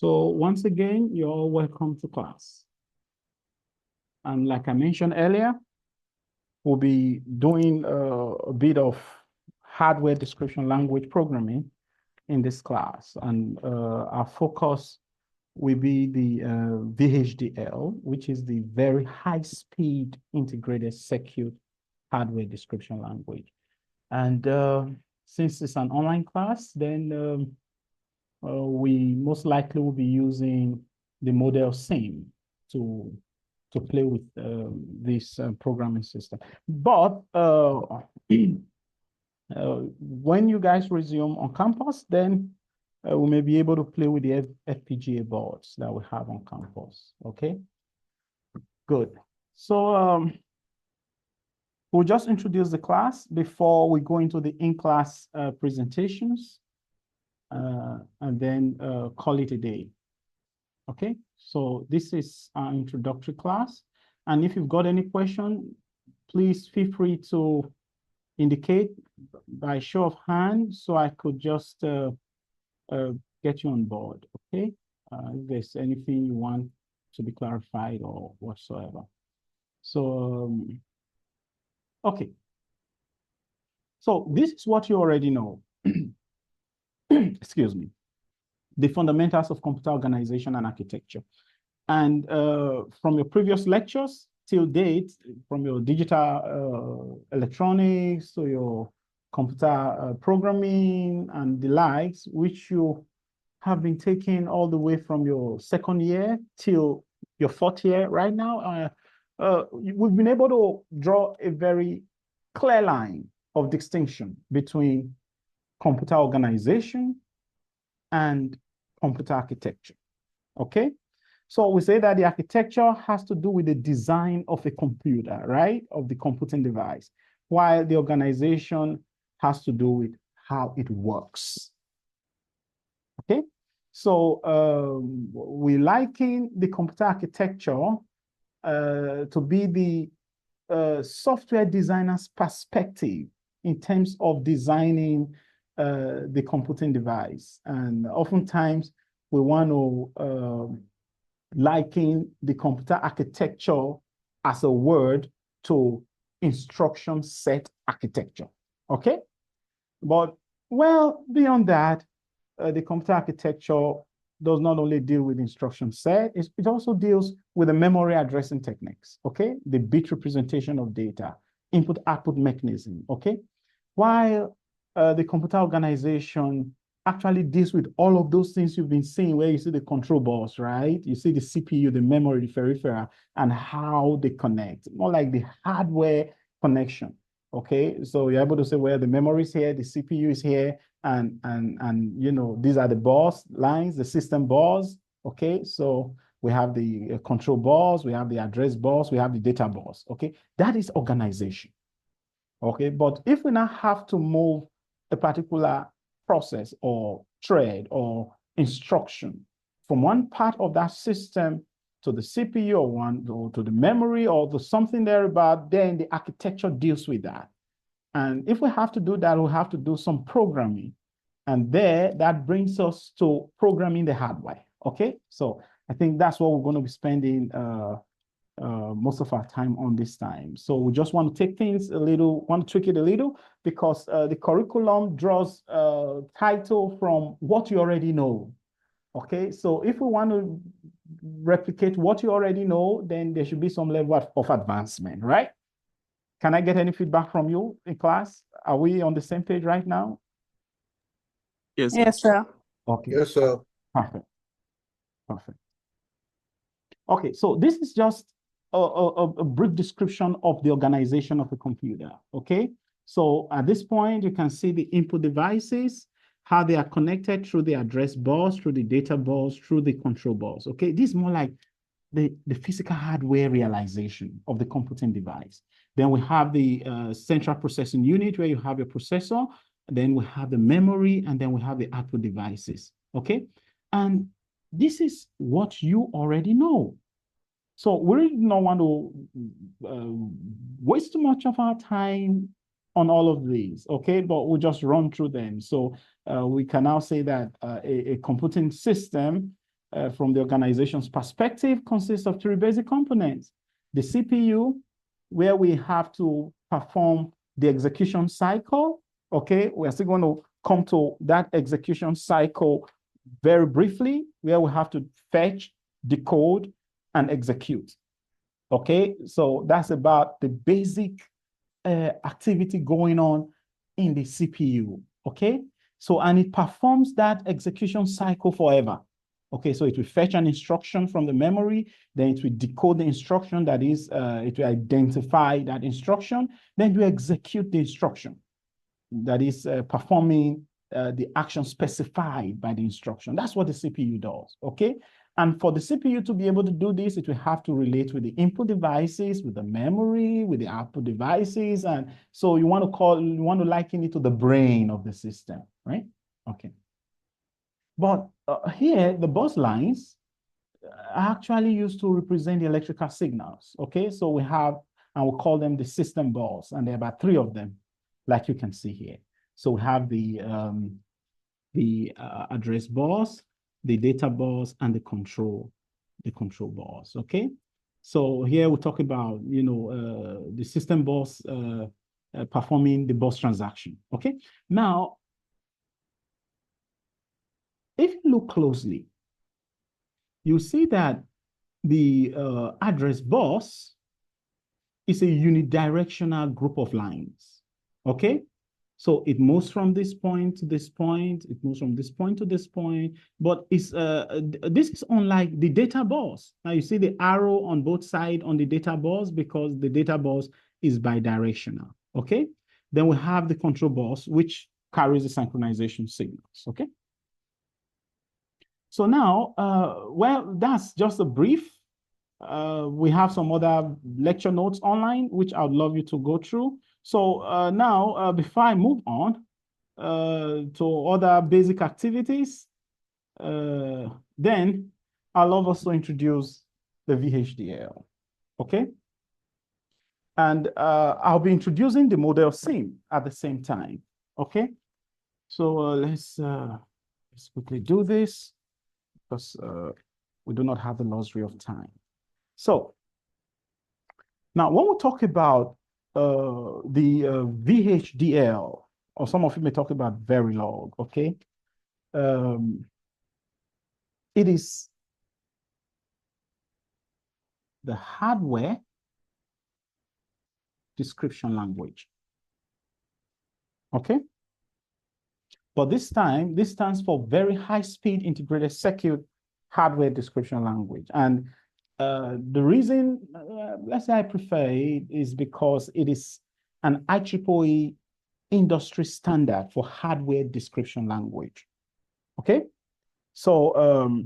So once again, you're welcome to class. And like I mentioned earlier, we'll be doing a bit of hardware description language programming in this class. And our focus will be the VHDL, which is the very high-speed integrated circuit hardware description language. And since it's an online class, then we most likely will be using the ModelSim to play with this programming system. But when you guys resume on campus, then we may be able to play with the FPGA boards that we have on campus. Okay, good. So we'll just introduce the class before we go into the in-class presentations, and then call it a day. Okay, so this is our introductory class. And if you've got any question, please feel free to indicate by show of hands so I could just get you on board, okay? If there's anything you want to be clarified or whatsoever. So, okay. So this is what you already know. Excuse me. The fundamentals of computer organization and architecture. And from your previous lectures till date, from your digital electronics to your computer programming and the likes, which you have been taking all the way from your second year till your fourth year right now, we've been able to draw a very clear line of distinction between computer organization and computer architecture, okay? So we say that the architecture has to do with the design of a computer, right? Of the computing device, while the organization has to do with how it works, okay? So we liken the computer architecture to be the software designer's perspective in terms of designing the computing device. And oftentimes we want to liken the computer architecture as a word to instruction set architecture, okay? But well, beyond that, the computer architecture does not only deal with instruction set, it also deals with the memory addressing techniques, okay? The bit representation of data, input-output mechanism, okay? While the computer organization actually deals with all of those things you've been seeing, where you see the control bus, right? You see the CPU, the memory, the peripheral, and how they connect, more like the hardware connection, okay? So you're able to say, well, the memory is here, the CPU is here, and you know, these are the bus lines, the system bus, okay? So we have the control bus, we have the address bus, we have the data bus, okay? That is organization, okay? But if we now have to move a particular process or thread or instruction from one part of that system to the CPU or to the memory or to something thereabout, then the architecture deals with that. And if we have to do that, we have to do some programming. And there, that brings us to programming the hardware, okay? So I think that's what we're going to be spending most of our time on this time. So we just want to take things a little, want to tweak it a little, because the curriculum draws title from what you already know, okay? So if we want to replicate what you already know, then there should be some level of advancement, right? Can I get any feedback from you in class? Are we on the same page right now? Yes. Yes, sir. Okay. Yes, sir. Perfect. Perfect. Okay, so this is just a brief description of the organization of a computer, okay? So at this point, you can see the input devices, how they are connected through the address bus, through the data bus, through the control bus, okay? This is more like the physical hardware realization of the computing device. Then we have the central processing unit where you have your processor, then we have the memory, and then we have the output devices, okay? And this is what you already know. So we really don't want to waste too much of our time on all of these, okay? But we'll just run through them. So we can now say that a computing system from the organization's perspective, consists of three basic components. The CPU, where we have to perform the execution cycle, okay? We're still going to come to that execution cycle very briefly, where we have to fetch, decode, and execute, okay? So that's about the basic activity going on in the CPU, okay? So, and it performs that execution cycle forever. Okay, so it will fetch an instruction from the memory, then it will decode the instruction, that is, it will identify that instruction, then to execute the instruction, that is performing the action specified by the instruction. That's what the CPU does, okay? And for the CPU to be able to do this, it will have to relate with the input devices, with the memory, with the output devices. And so you want to liken it to the brain of the system, right? Okay. But here, the bus lines are actually used to represent the electrical signals, okay? So we have, and we'll call them the system bus, and there are about three of them, like you can see here. So we have the address bus, the data bus, and the control bus, okay? So here we talk about, you know, the system bus performing the bus transaction, okay? Now, if you look closely, you see that the address bus is a unidirectional group of lines, okay? So it moves from this point to this point, it moves from this point to this point, but it's, this is unlike the data bus. Now you see the arrow on both sides on the data bus because the data bus is bidirectional, okay? Then we have the control bus, which carries the synchronization signals, okay? So now, well, that's just a brief. We have some other lecture notes online, which I would love you to go through. So now, before I move on to other basic activities, then I'd love us to introduce the VHDL, okay? And I'll be introducing the ModelSim at the same time, okay? So let's quickly do this, because we do not have the luxury of time. So now when we talk about the VHDL, or some of you may talk about Verilog, okay? It is the hardware description language, okay? But this time, this stands for Very High-Speed Integrated Circuit Hardware Description Language. And the reason, let's say I prefer it, is because it is an IEEE industry standard for hardware description language, okay? So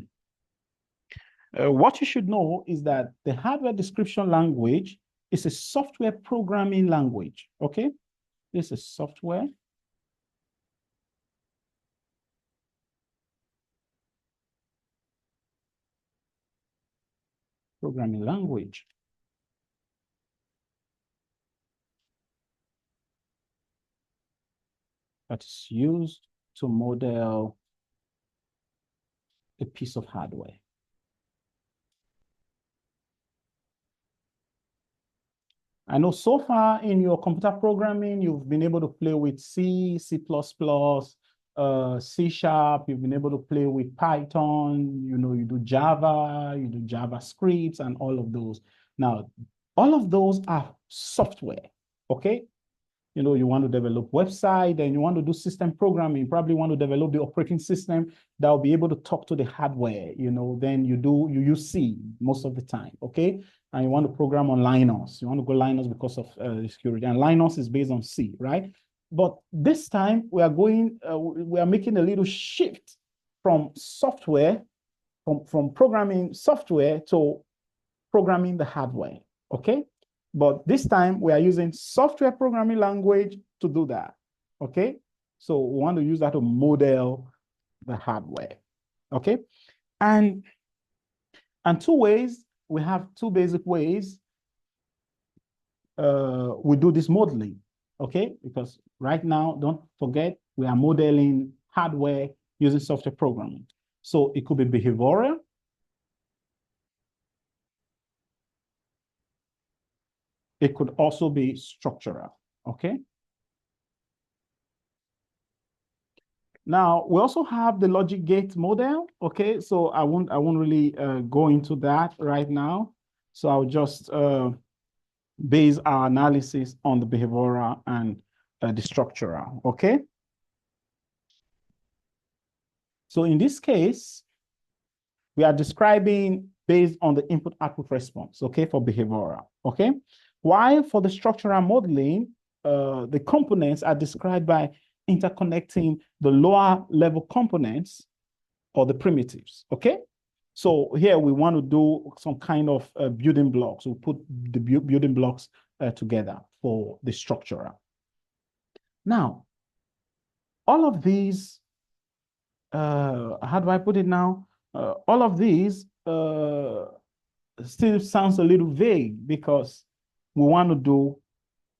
what you should know is that the hardware description language is a software programming language, okay? This is software programming language. That is used to model a piece of hardware. I know so far in your computer programming, you've been able to play with C, C++, C#, you've been able to play with Python, you know, you do Java, you do JavaScript, and all of those. Now, all of those are software, okay? You know, you want to develop website and you want to do system programming, you probably want to develop the operating system that will be able to talk to the hardware, you know, then you use C most of the time, okay? And you want to program on Linux. You want to go Linux because of security. And Linux is based on C, right? But this time we are going, we are making a little shift from software, from programming software to programming the hardware, okay? But this time we are using software programming language to do that, okay? So we want to use that to model the hardware, okay? And two ways, we have two basic ways we do this modeling, okay? Because right now, don't forget, we are modeling hardware using software programming. So it could be behavioral, It could also be structural, okay? Now, we also have the logic gate model, okay? So I won't really go into that right now. So I'll just base our analysis on the behavioral and the structural, okay? So in this case, we are describing based on the input-output response, okay, for behavioral, okay? While for the structural modeling, the components are described by interconnecting the lower level components or the primitives, okay? So here we want to do some kind of building blocks. We'll put the building blocks together for the structural. Now, all of these, how do I put it now? All of these still sounds a little vague because we want to do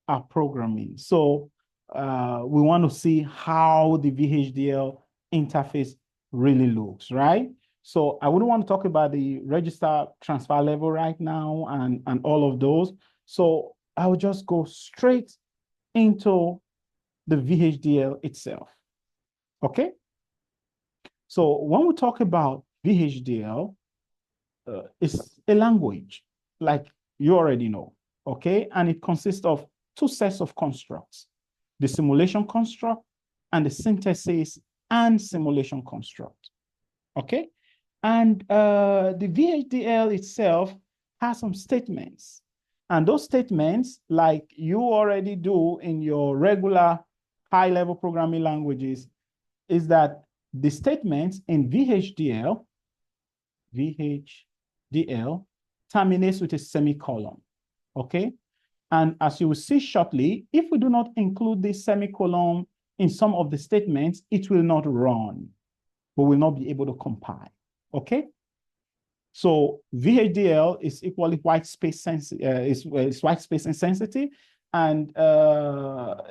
our programming. So we want to see how the VHDL interface really looks, right? So I wouldn't want to talk about the register transfer level right now and all of those. So I will just go straight into the VHDL itself, okay? So when we talk about VHDL, it's a language, like you already know, okay? And it consists of two sets of constructs, the simulation construct and the synthesis and simulation construct, okay? And the VHDL itself has some statements. And those statements, like you already do in your regular high-level programming languages, is that the statements in VHDL terminates with a semicolon, okay? And as you will see shortly, if we do not include this semicolon in some of the statements, it will not run. We will not be able to compile, okay? So VHDL is equally white space sensitive, it's white space insensitive, and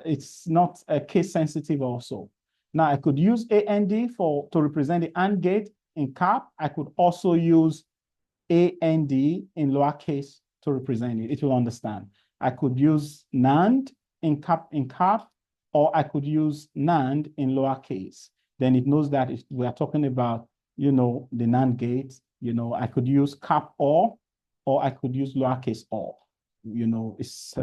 it's not case sensitive also. Now I could use AND to represent the AND gate in cap. I could also use AND in lowercase to represent it. It will understand. I could use NAND in cap, or I could use NAND in lowercase. Then it knows that we are talking about, you know, the NAND gate. You know, I could use cap or I could use lowercase or. You know, it's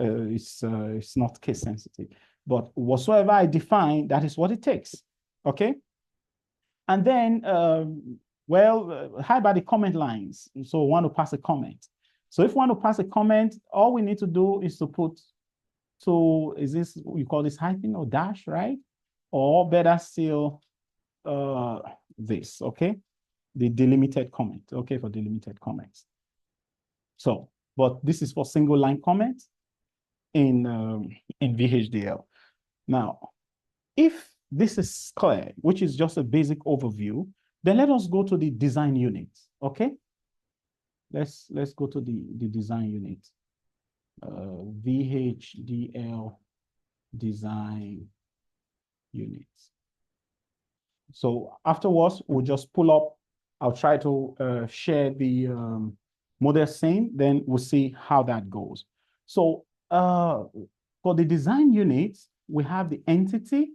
not case sensitive. But whatsoever I define, that is what it takes. Okay. And then, how about the comment lines? So we want to pass a comment. So if we want to pass a comment, all we need to do is to put, so is this, you call this hyphen or dash, right? Or better still, this, okay? The delimited comment, okay, for delimited comments. So, but this is for single line comments in VHDL. Now, if this is clear, which is just a basic overview, then let us go to the design unit, okay? Let's go to the design unit. VHDL design unit. So afterwards, we'll just pull up. I'll try to share the ModelSim, then we'll see how that goes. So for the design unit, we have the entity,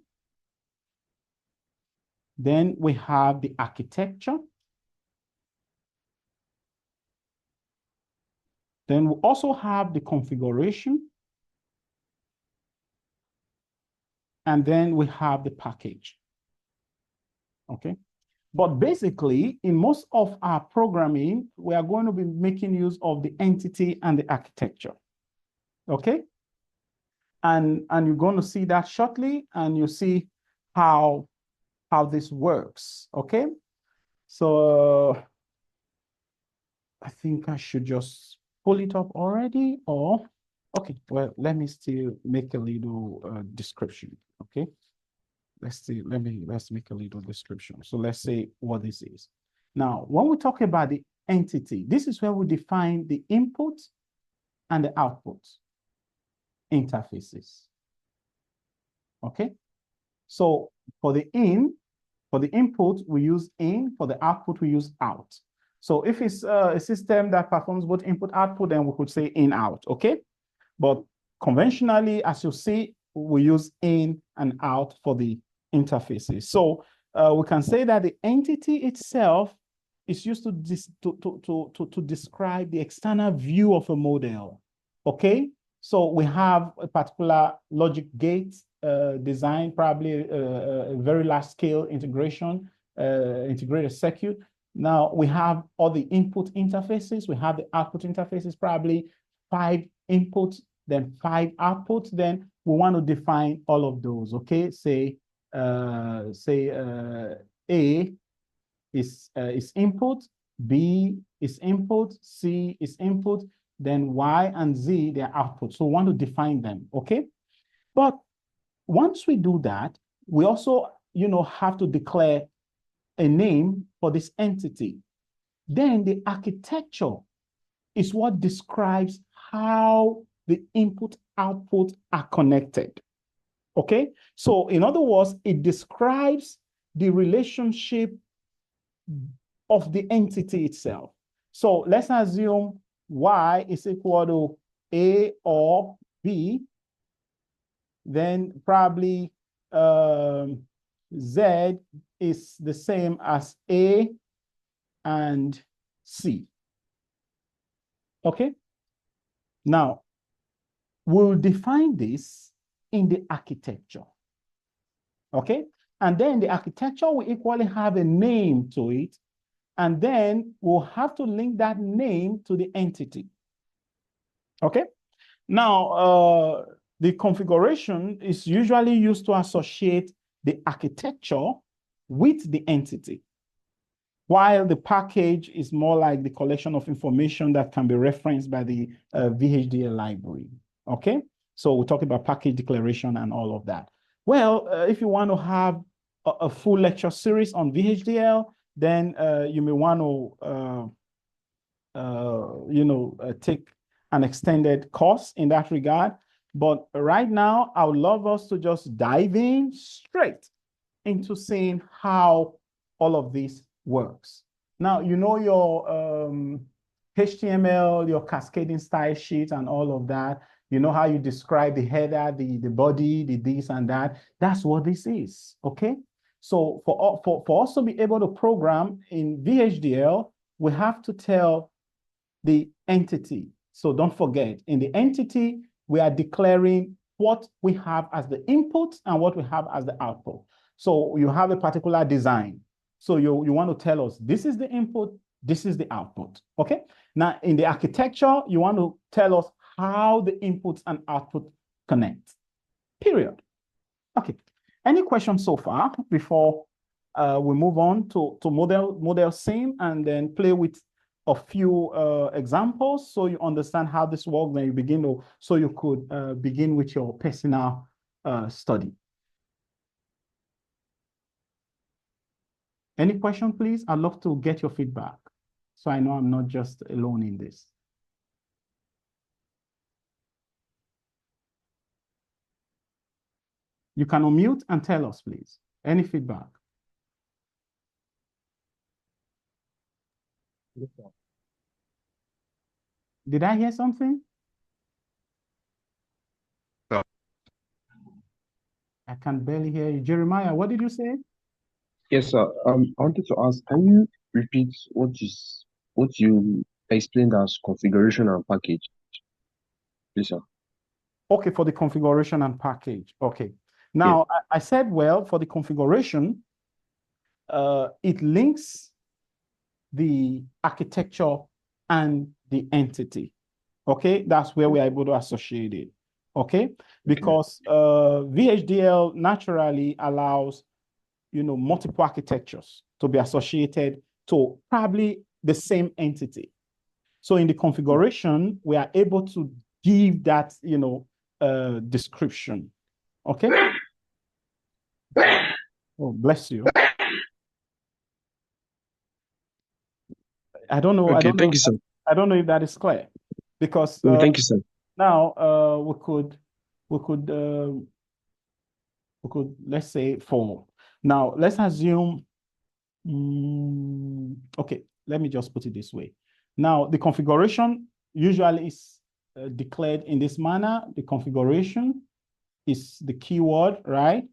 then we have the architecture, then we also have the configuration, and then we have the package, okay? But basically, in most of our programming, we are going to be making use of the entity and the architecture, okay? And you're going to see that shortly, and you see how this works, okay? So I think I should just pull it up already, or, okay, well, let me still make a little description, okay? Let's make a little description. So let's say what this is. Now, when we talk about the entity, this is where we define the input and the output interfaces. Okay. So for the input, we use in, for the output, we use out. So if it's a system that performs both input output, then we could say in out. Okay. But conventionally, as you see, we use in and out for the interfaces. So we can say that the entity itself is used to describe the external view of a model. Okay, so we have a particular logic gate design, probably a very large scale integration, integrated circuit. Now we have all the input interfaces. We have the output interfaces, probably 5 inputs, then 5 outputs. Then we want to define all of those. Okay, say A is input, B is input, C is input, then Y and Z, they're output. So we want to define them, okay? But once we do that, we also, have to declare a name for this entity. Then the architecture is what describes how the input output are connected, okay? So in other words, it describes the relationship of the entity itself. So let's assume Y is equal to A or B, then probably Z is the same as A and C. Okay? Now, we'll define this in the architecture. Okay? And then the architecture will equally have a name to it. And then we'll have to link that name to the entity. Okay? Now, the configuration is usually used to associate the architecture with the entity, while the package is more like the collection of information that can be referenced by the VHDL library. Okay? So we're talking about package declaration and all of that. Well, if you want to have a full lecture series on VHDL, then you may want to, take an extended course in that regard. But right now, I would love us to just dive in straight into seeing how all of this works. Now, your HTML, your cascading style sheet and all of that. You know how you describe the header, the body, the this and that. That's what this is, okay? So for us to be able to program in VHDL, we have to tell the entity. So don't forget, in the entity, we are declaring what we have as the input and what we have as the output. So you have a particular design. So you want to tell us, this is the input, this is the output, okay? Now, in the architecture, you want to tell us how the inputs and output connect, period. Okay, any questions so far before we move on to ModelSim and then play with a few examples so you understand how this works, then you begin to, so you could begin with your personal study. Any question, please? I'd love to get your feedback so I know I'm not just alone in this. You can unmute and tell us, please. Any feedback? Did I hear something? No. I can barely hear you. Jeremiah, what did you say? Yes, sir. I wanted to ask, can you repeat what you explained as configuration and package, please, sir? Okay, for the configuration and package. Okay. Now, yeah. I said, well, for the configuration, it links the architecture and the entity. Okay, that's where we are able to associate it. Okay, because VHDL naturally allows, multiple architectures to be associated to probably the same entity. So in the configuration, we are able to give that, description. Okay. Oh, bless you. I don't know. Okay, thank you, sir. I don't know if that is clear, because thank you, sir. Now we could let's say for now, let's assume. Okay, let me just put it this way. Now the configuration usually is declared in this manner. The configuration is the keyword, right?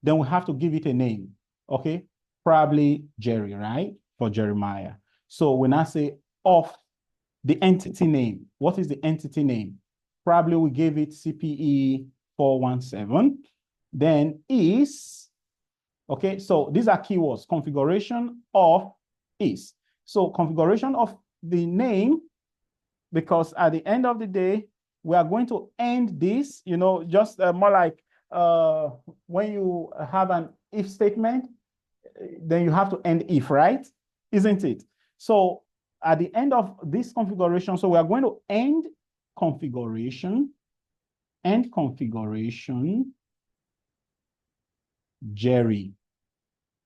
Then we have to give it a name, okay? Probably Jerry, right? For Jeremiah. So when I say of the entity name, what is the entity name? Probably we gave it CPE4177. Then is, okay, so these are keywords, configuration of is. So configuration of the name, because at the end of the day, we are going to end this, you know, just more like when you have an if statement, then you have to end if, right? Isn't it? So at the end of this configuration, so we are going to end configuration, Jerry,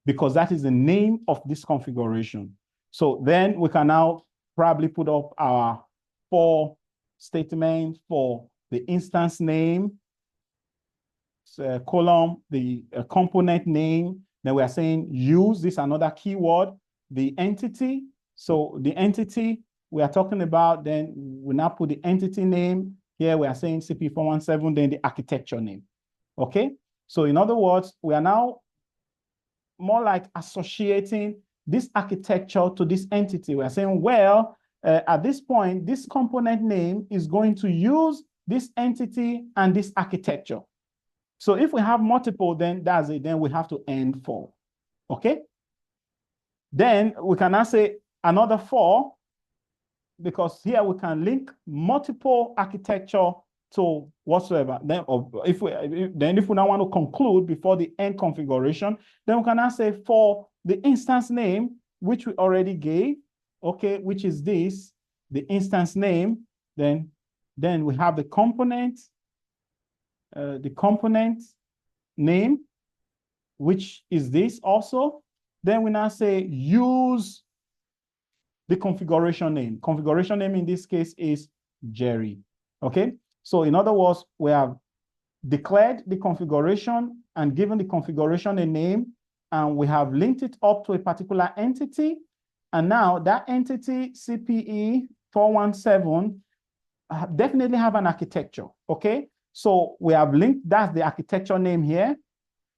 because that is the name of this configuration. So then we can now probably put up our for statement for the instance name, column, the component name. Then we are saying use this another keyword, the entity. So the entity we are talking about, then we now put the entity name. Here we are saying CP417, then the architecture name. Okay. So in other words, we are now more like associating this architecture to this entity. We are saying, well, at this point, this component name is going to use this entity and this architecture. So if we have multiple, then that's it. Then we have to end for. Okay. Then we can now say another for, because here we can link multiple architecture to whatsoever. Then, if we now want to conclude before the end configuration, then we can now say for the instance name, which we already gave, okay, which is this, the instance name. Then we have the component name, which is this also. Then we now say use the configuration name. Configuration name in this case is Jerry. Okay. So in other words, we have declared the configuration and given the configuration a name, and we have linked it up to a particular entity. And now that entity CPE417 definitely have an architecture. Okay. So we have linked, that's the architecture name here.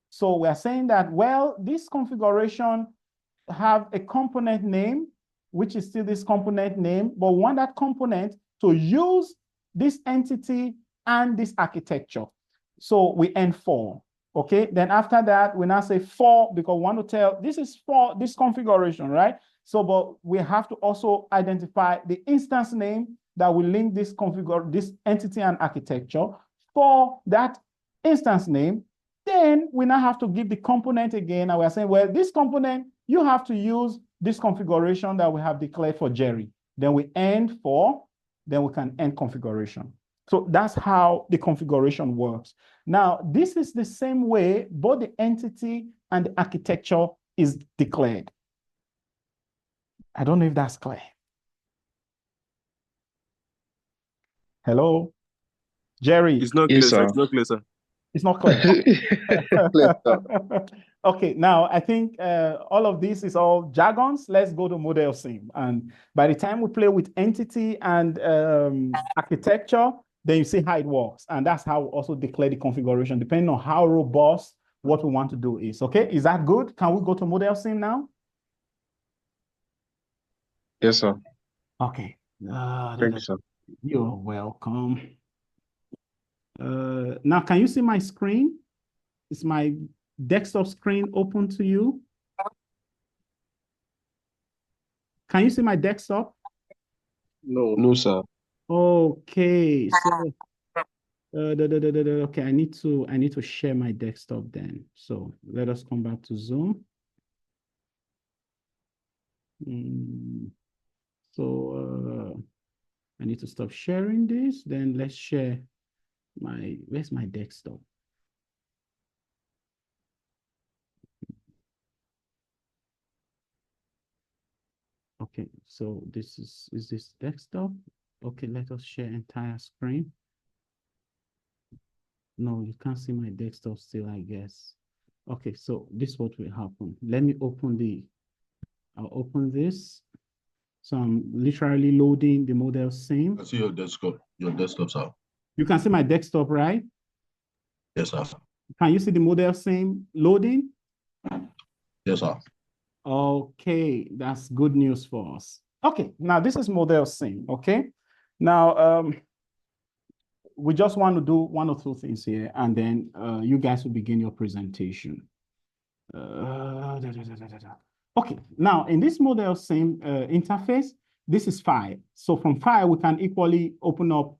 So we are saying that, well, this configuration have a component name, which is still this component name, but we want that component to use this entity and this architecture. So we end for, okay? Then after that, we now say for, because we want to tell, this is for this configuration, right? So, but we have to also identify the instance name that will link this this entity and architecture for that instance name. Then we now have to give the component again, and we're saying, well, this component, you have to use this configuration that we have declared for Jerry. Then we end for, then we can end configuration. So that's how the configuration works. Now, this is the same way both the entity and the architecture is declared. I don't know if that's clear. Hello? Jerry? It's not clear, Yes, sir. It's not clear, sir. It's not clear. Clear, sir. Okay, now I think all of this is all jargons. Let's go to ModelSim. And by the time we play with entity and architecture, then you see how it works. And that's how we also declare the configuration, depending on how robust what we want to do is. Okay, is that good? Can we go to ModelSim now? Yes, sir. Okay. Thank you, sir. You're welcome. Now, can you see my screen? Is my desktop screen open to you? Can you see my desktop? No. No, sir. Okay, so okay, I need to share my desktop then. So let us come back to Zoom. So I need to stop sharing this. Then let's share where's my desktop? Okay, so this is this desktop? Okay, let us share entire screen. No, you can't see my desktop still, I guess. Okay, so this is what will happen. Let me open I'll open this. So I'm literally loading the ModelSim. I see your desktop, sir. You can see my desktop, right? Yes, sir. Can you see the ModelSim loading? Yes, sir. Okay, that's good news for us. Okay, now this is ModelSim, okay? Now, we just want to do one or two things here, and then you guys will begin your presentation. Okay, now in this ModelSim interface, this is file. So from file, we can equally open up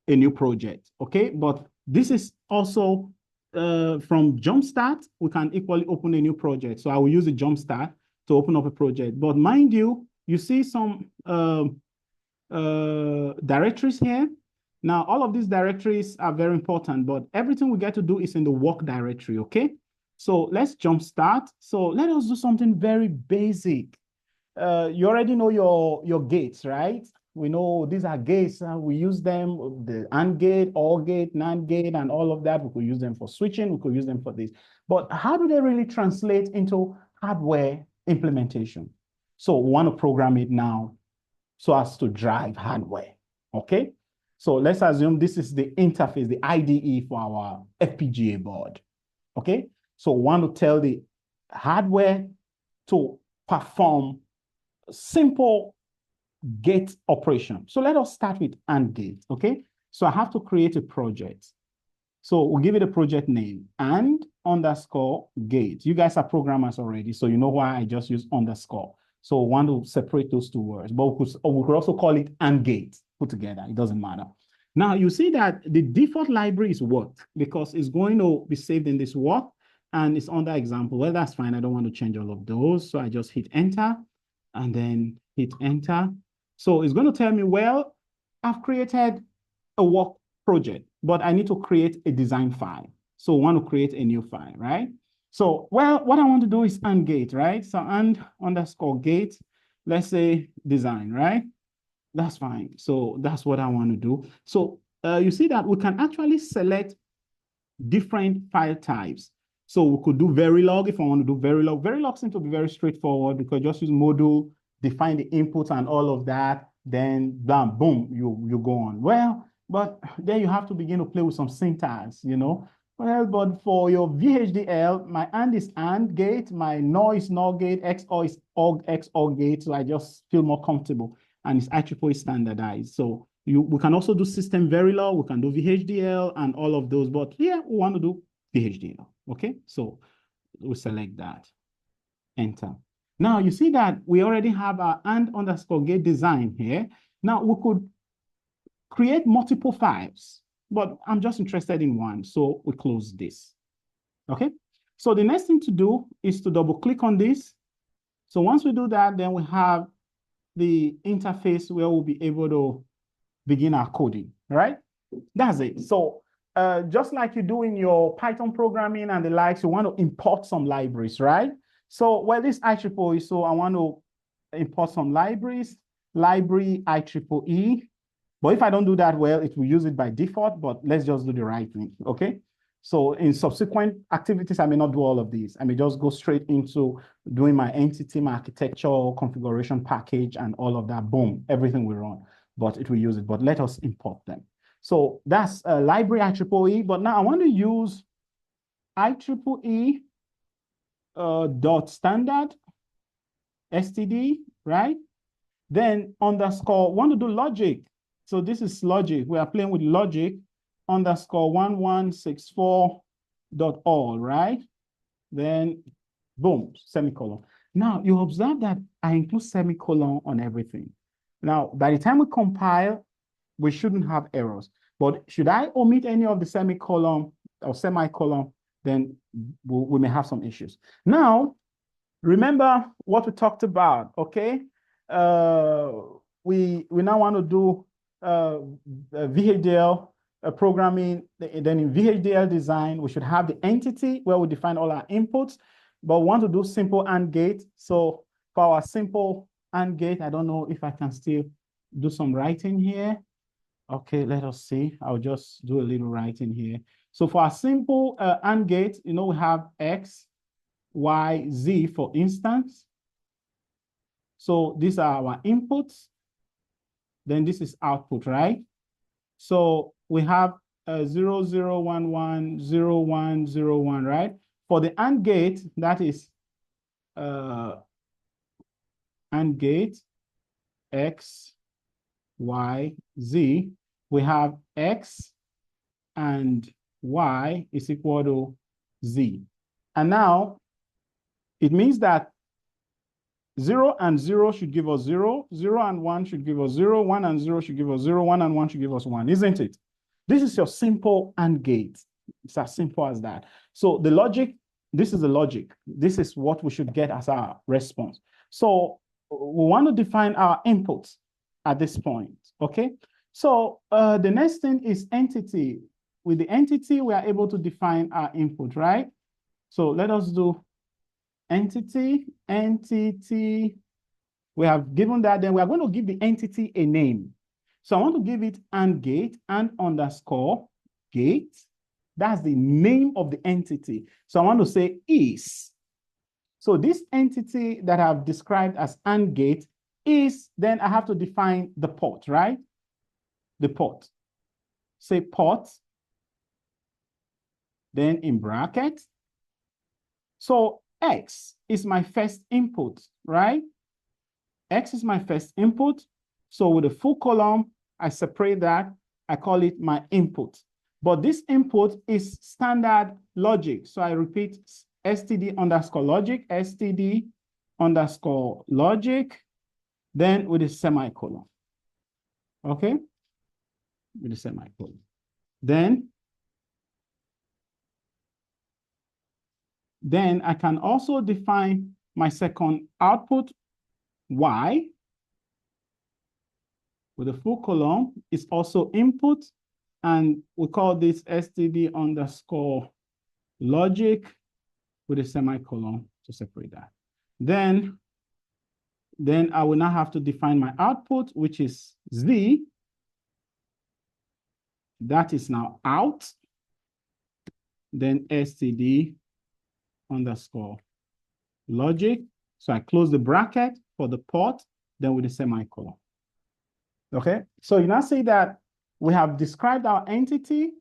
a new project, okay? But this is also from Jumpstart, we can equally open a new project. So I will use the Jumpstart to open up a project. But mind you, you see some directories here. Now, all of these directories are very important, but everything we get to do is in the work directory, okay? So let's Jumpstart. So let us do something very basic. You already know your gates, right? We know these are gates, we use them, the AND gate, OR gate, NAND gate, and all of that. We could use them for switching, we could use them for this. But how do they really translate into hardware implementation? So we want to program it now so as to drive hardware, okay? So let's assume this is the interface, the IDE for our FPGA board, okay? So we want to tell the hardware to perform simple gate operation. So let us start with AND gate, okay? So I have to create a project. So we'll give it a project name, AND_gate. You guys are programmers already, so you know why I just use underscore. So we want to separate those two words, but we could also call it AND gate put together. It doesn't matter. Now you see that the default library is work because it's going to be saved in this work and it's under example. Well, that's fine. I don't want to change all of those. So I just hit enter and then hit enter. So it's going to tell me, well, I've created a work project, but I need to create a design file. So I want to create a new file, right? So, well, what I want to do is AND gate, right? So AND_gate, let's say design, right? That's fine. So that's what I want to do. So you see that we can actually select different file types. So we could do Verilog if I want to do Verilog. Verilog seems to be very straightforward because just use module, define the input and all of that, then bam, boom, you go on. Well, but then you have to begin to play with some syntax, you know. Well, but for your VHDL, my AND is AND gate, my NOR is NOR gate, XOR is XOR gate, so I just feel more comfortable. And it's IEEE standardized. So we can also do system Verilog, we can do VHDL and all of those, but here we want to do VHDL, okay? So we select that, enter. Now you see that we already have our AND_gate design here. Now we could create multiple files, but I'm just interested in one, so we close this, okay? So the next thing to do is to double click on this. So once we do that, then we have the interface where we'll be able to begin our coding, right? That's it. So just like you do in your Python programming and the likes, you want to import some libraries, right? So, well, this IEEE, so I want to import some libraries, library IEEE. But if I don't do that, well, it will use it by default, but let's just do the right thing, okay? So in subsequent activities, I may not do all of these. I may just go straight into doing my entity, my architecture, configuration package, and all of that. Boom, everything will run, but it will use it. But let us import them. So that's library IEEE. But now I want to use IEEE dot standard std, right? Then underscore, want to do logic. So this is logic. We are playing with logic underscore 1164.all, right? Then boom, semicolon. Now you observe that I include semicolon on everything. Now, by the time we compile, we shouldn't have errors. But should I omit any of the semicolon or semicolon, then we may have some issues. Now, remember what we talked about, okay? We now want to do VHDL programming. Then in VHDL design, we should have the entity where we define all our inputs, but we want to do simple AND gate. So for our simple AND gate, I don't know if I can still do some writing here. Okay, let us see. I'll just do a little writing here. So for our simple AND gate, you know, we have X, Y, Z for instance. So these are our inputs. Then this is output, right? So we have 0, 0, 1, 1, 0, 1, 0, 1, right? For the AND gate, that is AND gate X, Y, Z. We have X and Y is equal to Z. And now it means that 0 and 0 should give us 0, 0 and 1 should give us 0, 1 and 0 should give us 0, 1 and 1 should give us 1, isn't it? This is your simple AND gate. It's as simple as that. So the logic, this is the logic. This is what we should get as our response. So we want to define our inputs at this point, okay? So the next thing is entity. With the entity, we are able to define our input, right? So let us do entity. We have given that, then we are going to give the entity a name. So I want to give it AND gate, AND underscore gate. That's the name of the entity. So I want to say is. So this entity that I've described as AND gate is, then I have to define the port, right? The port. Say port, then in bracket. So X is my first input, right? X is my first input. So with a full column, I separate that. I call it my input. But this input is standard logic. So I repeat std underscore logic, std underscore logic, then with a semicolon. Okay? With a semicolon. Then I can also define my second output, Y, with a full column, is also input, and we call this std underscore logic with a semicolon to separate that. Then I will now have to define my output, which is Z. That is now out. Then std underscore logic. So I close the bracket for the port, then with a semicolon. Okay, so you now see that we have described our entity,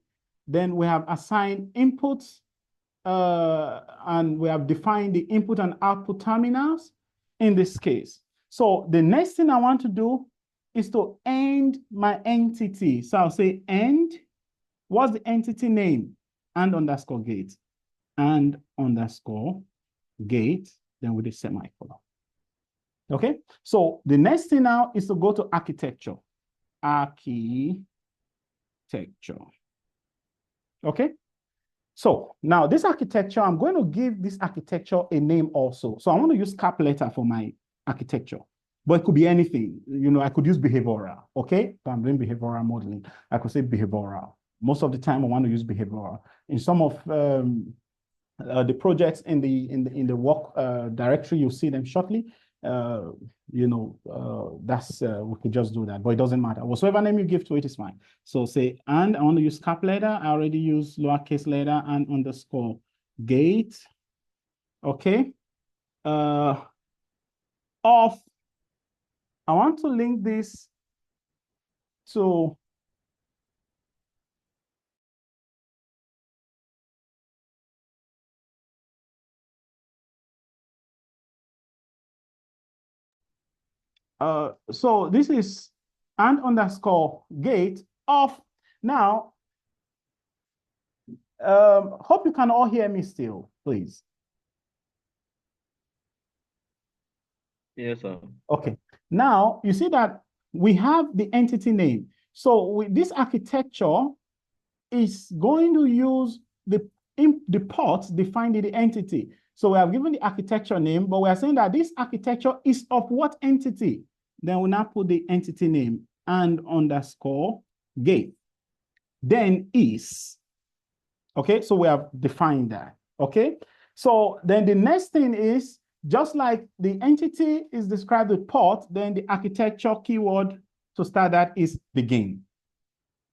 then we have assigned inputs, and we have defined the input and output terminals in this case. So the next thing I want to do is to end my entity. So I'll say end. What's the entity name? And underscore gate. And underscore gate, then with a semicolon. Okay, so the next thing now is to go to architecture. Architecture. Okay, so now this architecture, I'm going to give this architecture a name also. So I want to use cap letter for my architecture, but it could be anything. You know, I could use behavioral. Okay, if I'm doing behavioral modeling, I could say behavioral. Most of the time, I want to use behavioral. In some of the projects in the work directory, you'll see them shortly. You know, that's we could just do that, but it doesn't matter. Whatever name you give to it is fine. So say, and I want to use cap letter. I already use lowercase letter and underscore gate. Okay. Of, I want to link this to so this is and underscore gate of. Now, hope you can all hear me still, please. Yes, sir. Okay. Now, you see that we have the entity name. So with this architecture is going to use the port defined in the entity. So we have given the architecture name, but we are saying that this architecture is of what entity? Then we now put the entity name and underscore gate. Then is. Okay, so we have defined that. Okay, so then the next thing is, just like the entity is described with port, then the architecture keyword to start that is begin.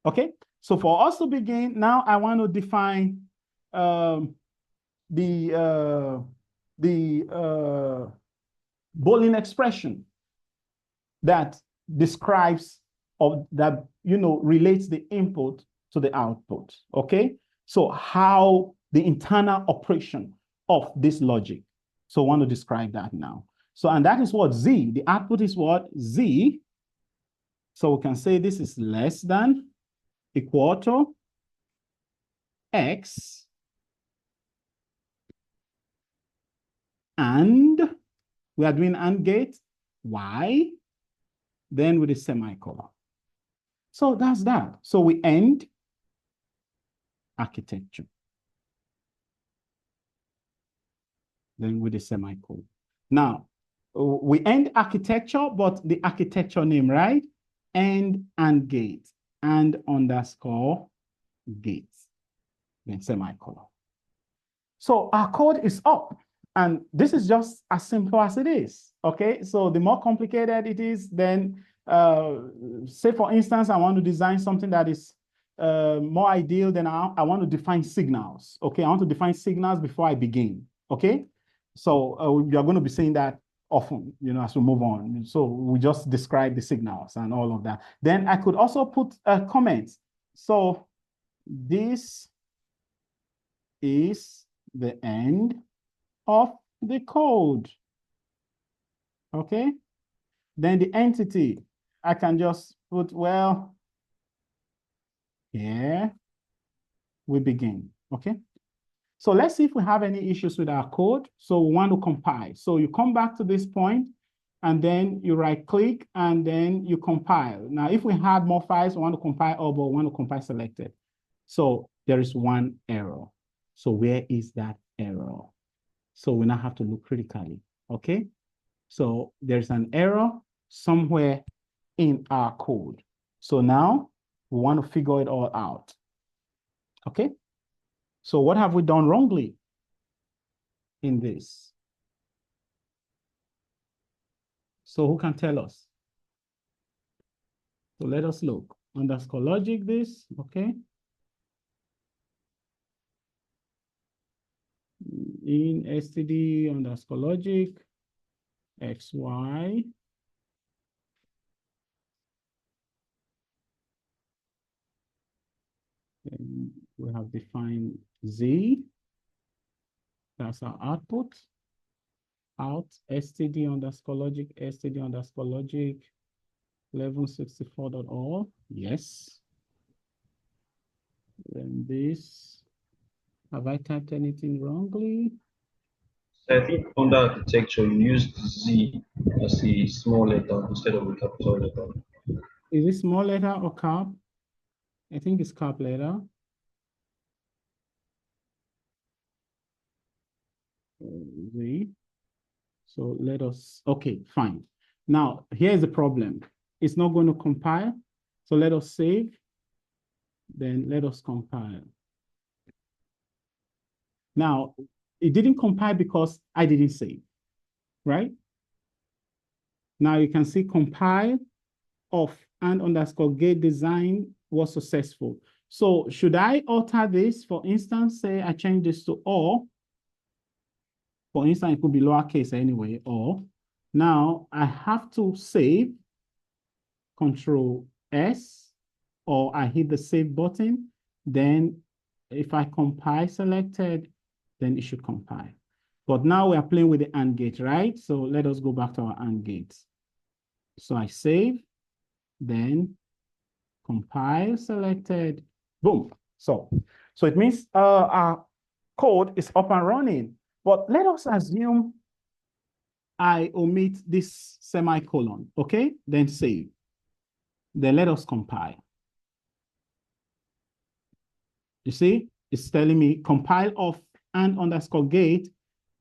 Okay, so for us to begin, now I want to define the Boolean expression. that describes or that, relates the input to the output, okay? So how the internal operation of this logic. So I want to describe that now. So, and that is what Z, the output is what? Z. So we can say this is less than, equal to X, and we are doing AND gate, Y, then with a semicolon. So that's that. So we end architecture. Then with a semicolon. Now, we end architecture, but the architecture name, right? End AND gate, and underscore gates, then semicolon. So our code is up, and this is just as simple as it is, okay? So the more complicated it is, then say for instance, I want to design something that is more ideal, then I want to define signals, okay? I want to define signals before I begin, okay? So we are going to be saying that often, as we move on. So we just describe the signals and all of that. Then I could also put comments. So this is the end of the code, okay? Then the entity, I can just put, well, here we begin, okay? So let's see if we have any issues with our code. So we want to compile. So you come back to this point, and then you right click, and then you compile. Now, if we had more files, we want to compile all, but we want to compile selected. So there is one error. So where is that error? So we now have to look critically, okay? So there's an error somewhere in our code. So now we want to figure it all out, okay? So what have we done wrongly in this? So who can tell us? So let us look. Underscore logic this, okay? In std underscore logic, xy. Then we have defined Z. That's our output. Out std underscore logic, std underscore logic, 1164.all. Yes. Then this, have I typed anything wrongly? I think under architecture, you used Z as a small letter instead of a capital letter. Is it small letter or cap? I think it's cap letter. Z. So let us, okay, fine. Now, here's the problem. It's not going to compile. So let us save. Then let us compile. Now, it didn't compile because I didn't save, right? Now you can see compile of and underscore gate design was successful. So should I alter this? For instance, say I change this to all. For instance, it could be lowercase anyway, or. Now I have to save, Control S, or I hit the save button. Then if I compile selected, then it should compile. But now we are playing with the AND gate, right? So let us go back to our AND gates. So I save, then compile selected, boom. So it means our code is up and running. But let us assume I omit this semicolon, okay? Then save. Then let us compile. You see, it's telling me compile of and underscore gate,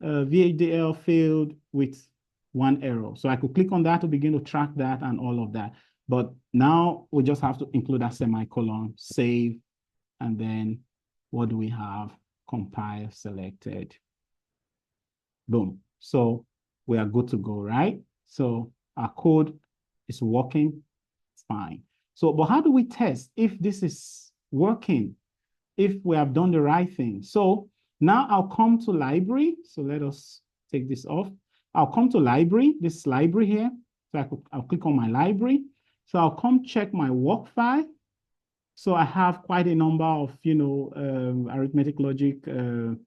VHDL failed with one error. So I could click on that to begin to track that and all of that. But now we just have to include that semicolon, save, and then what do we have? Compile selected. Boom. So we are good to go, right? So our code is working fine. So, but how do we test if this is working, if we have done the right thing? So now I'll come to library. So let us take this off. I'll come to library, this library here. So I'll click on my library. So I'll come check my work file. So I have quite a number of, arithmetic logic. Well,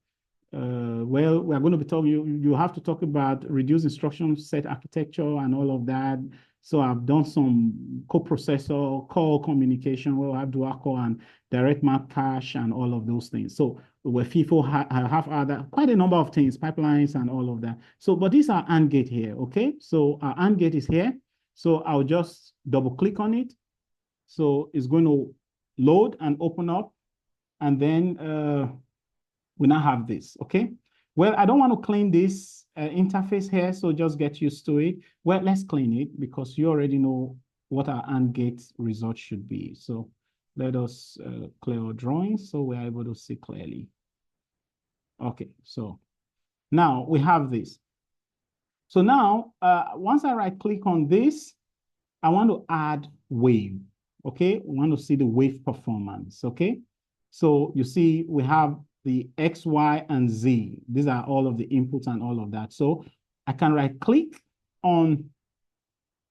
we're going to be talking, you have to talk about reduced instruction set architecture and all of that. So I've done some coprocessor, core communication, where I have dual core and direct map cache and all of those things. So where FIFO have other, quite a number of things, pipelines and all of that. So, but these are AND gate here, okay? So our AND gate is here. So I'll just double click on it. So it's going to load and open up. And then we now have this, okay? Well, I don't want to clean this interface here, so just get used to it. Well, let's clean it because you already know what our AND gate result should be. So let us clear our drawings so we're able to see clearly. Okay, so now we have this. So now, once I right click on this, I want to add wave, okay? We want to see the wave performance, okay? So you see we have the X, Y, and Z. These are all of the inputs and all of that. So I can right click on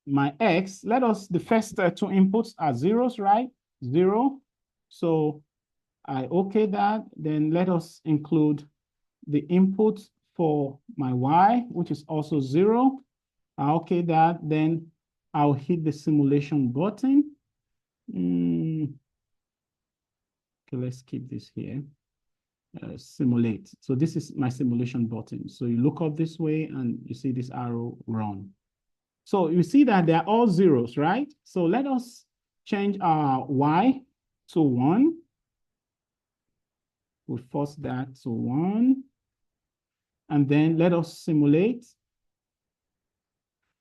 my X. Let us, the first two inputs are zeros, right? 0. So I okay that. Then let us include the input for my Y, which is also 0. I okay that. Then I'll hit the simulation button. Okay, let's keep this here. Simulate. So this is my simulation button. So you look up this way and you see this arrow run. So you see that they're all zeros, right? So let us change our Y to 1. We'll force that to 1. And then let us simulate.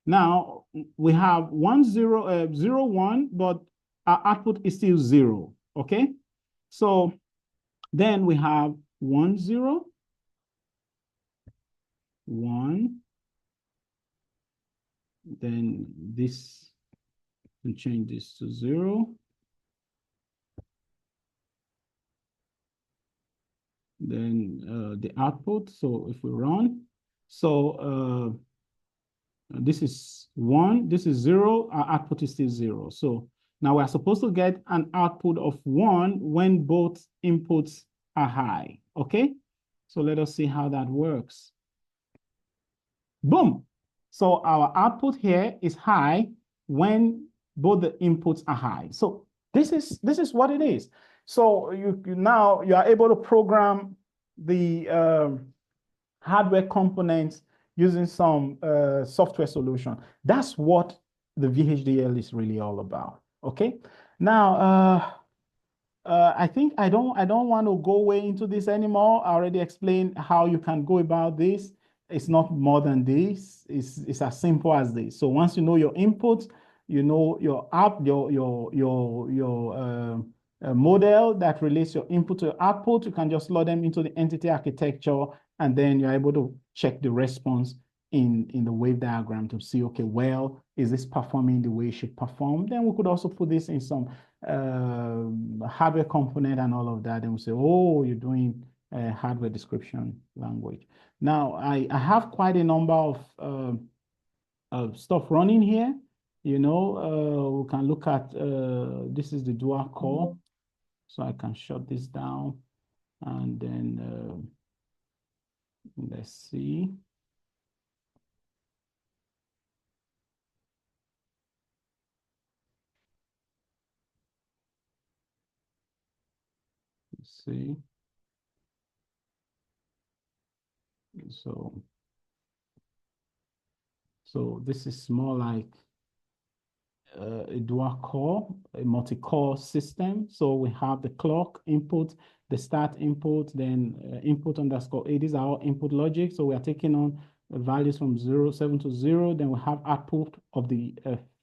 Now we have 1, 0, 0, 1, but our output is still 0, okay? So then we have 1, 0, 1. Then this, and change this to 0. Then the output, so if we run, so this is 1, this is 0, our output is still 0. So now we're supposed to get an output of 1 when both inputs are high, okay? So let us see how that works. Boom. So our output here is high when both the inputs are high. So this is what it is. So now you are able to program the hardware components using some software solution. That's what the VHDL is really all about. Okay. Now I think I don't want to go way into this anymore. I already explained how you can go about this. It's not more than this. It's as simple as this. So once you know your inputs, you know your model that relates your input to your output, you can just load them into the entity architecture, and then you're able to check the response in the wave diagram to see, okay, well, is this performing the way it should perform? Then we could also put this in some hardware component and all of that, and we say, oh, you're doing hardware description language. Now, I have quite a number of stuff running here. You know, we can look at, this is the dual core. So I can shut this down, and then let's see. Let's see. So this is more like a dual core, a multi-core system. So we have the clock input, the start input, then input underscore A. These are all input logic. So we are taking on values from 7 to 0. Then we have output of the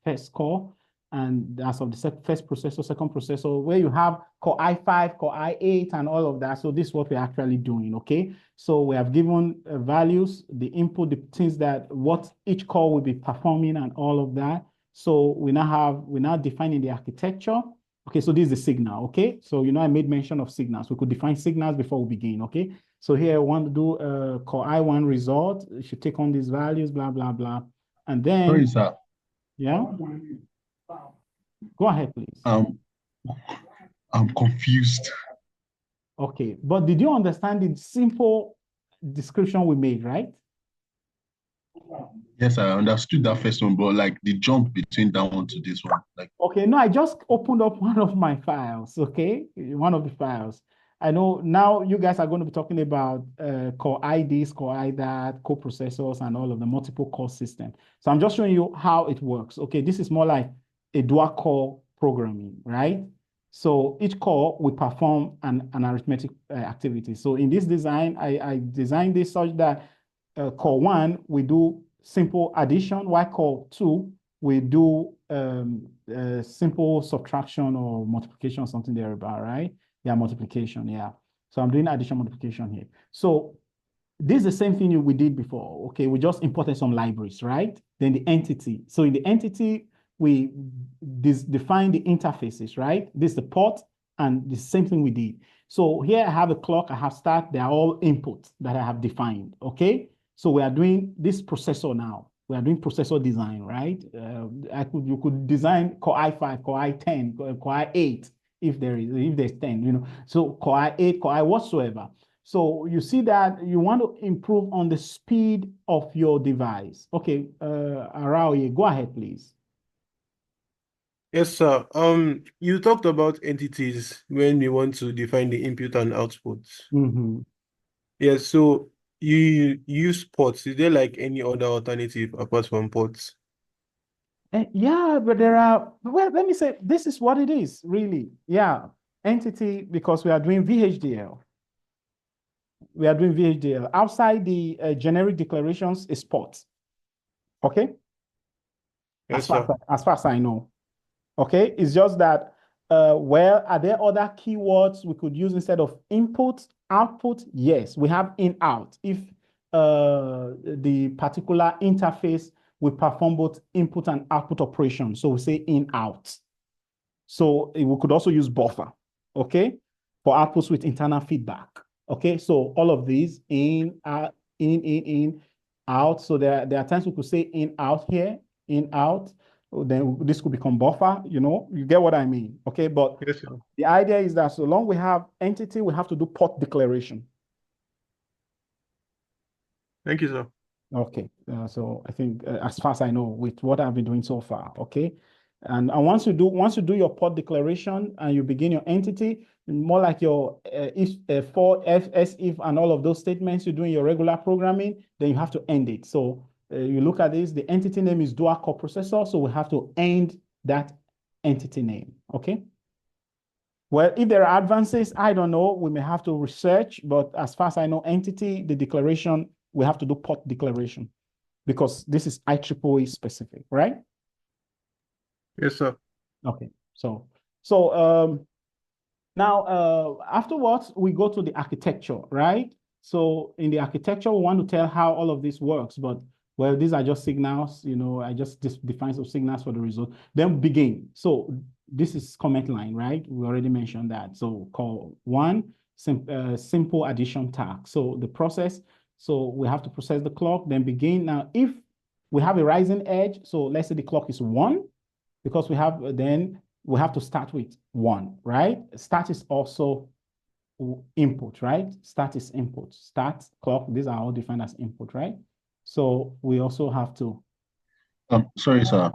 first core, and that's of the first processor, second processor, where you have core i5, core i8, and all of that. So this is what we're actually doing, okay? So we have given values, the input, the things that what each core will be performing and all of that. So we're now defining the architecture. Okay, so this is the signal, okay? So, you know, I made mention of signals. We could define signals before we begin, okay? So here I want to do a core I1 result. It should take on these values, blah, blah, blah. And then— Sorry, sir. Yeah. Go ahead, please. I'm confused. Okay, but did you understand the simple description we made, right? Yes, I understood that first one, but like the jump between that one to this one, like Okay, no, I just opened up one of my files, okay? One of the files. I know now you guys are going to be talking about core IDs, core IDAT, co-processors, and all of the multiple core system. So I'm just showing you how it works. Okay, this is more like a dual core programming, right? So each core will perform an arithmetic activity. So in this design, I designed this such that core 1, we do simple addition, while core 2, we do simple subtraction or multiplication or something there about, right? Yeah, multiplication, yeah. So I'm doing addition multiplication here. So this is the same thing we did before, okay? We just imported some libraries, right? Then the entity. So in the entity, we define the interfaces, right? This is the port, and the same thing we did. So here I have a clock, I have start, they are all inputs that I have defined, okay? So we are doing this processor now. We are doing processor design, right? You could design Core i5, Core i10, Core i8, if there's 10, you know. So Core i8, Core i whatsoever. So you see that you want to improve on the speed of your device. Okay, Araoye, go ahead, please. Yes, sir. You talked about entities when we want to define the input and output. Mm-hmm. Yes, so you use ports. Is there like any other alternative apart from ports? Yeah, but there are, well, let me say, this is what it is, really. Yeah, entity, because we are doing VHDL. We are doing VHDL. Outside the generic declarations is ports. Okay? Yes, sir. As far as I know. Okay? It's just that, well, are there other keywords we could use instead of input, output? Yes, we have in, out. If the particular interface we perform both input and output operations. So we say in, out. So we could also use buffer, okay, for outputs with internal feedback. Okay, so all of these in, out, in, out. So there are times we could say in, out here, in, out. Then this could become buffer, you know, you get what I mean. Okay, but Yes, sir. the idea is that so long we have entity, we have to do port declaration. Thank you, sir. Okay, so I think as far as I know, with what I've been doing so far, okay, and once you do your port declaration and you begin your entity, more like your if for else if and all of those statements you're doing your regular programming, then you have to end it. So you look at this, the entity name is dual core processor, so we have to end that entity name. Okay. Well, if there are advances, I don't know, we may have to research, but as far as I know, entity, the declaration, we have to do port declaration because this is IEEE specific, right? Yes, sir. Okay, so now afterwards, we go to the architecture, right? So in the architecture, we want to tell how all of this works, but well, these are just signals, you know, I just define some signals for the result. Then begin. So this is comment line, right? We already mentioned that. So call 1, simple addition task. So the process, so we have to process the clock, then begin. Now, if we have a rising edge, so let's say the clock is 1, because we have, then we have to start with 1, right? Start is also input, right? Start is input. Start, clock, these are all defined as input, right? So we also have to. Sorry, sir.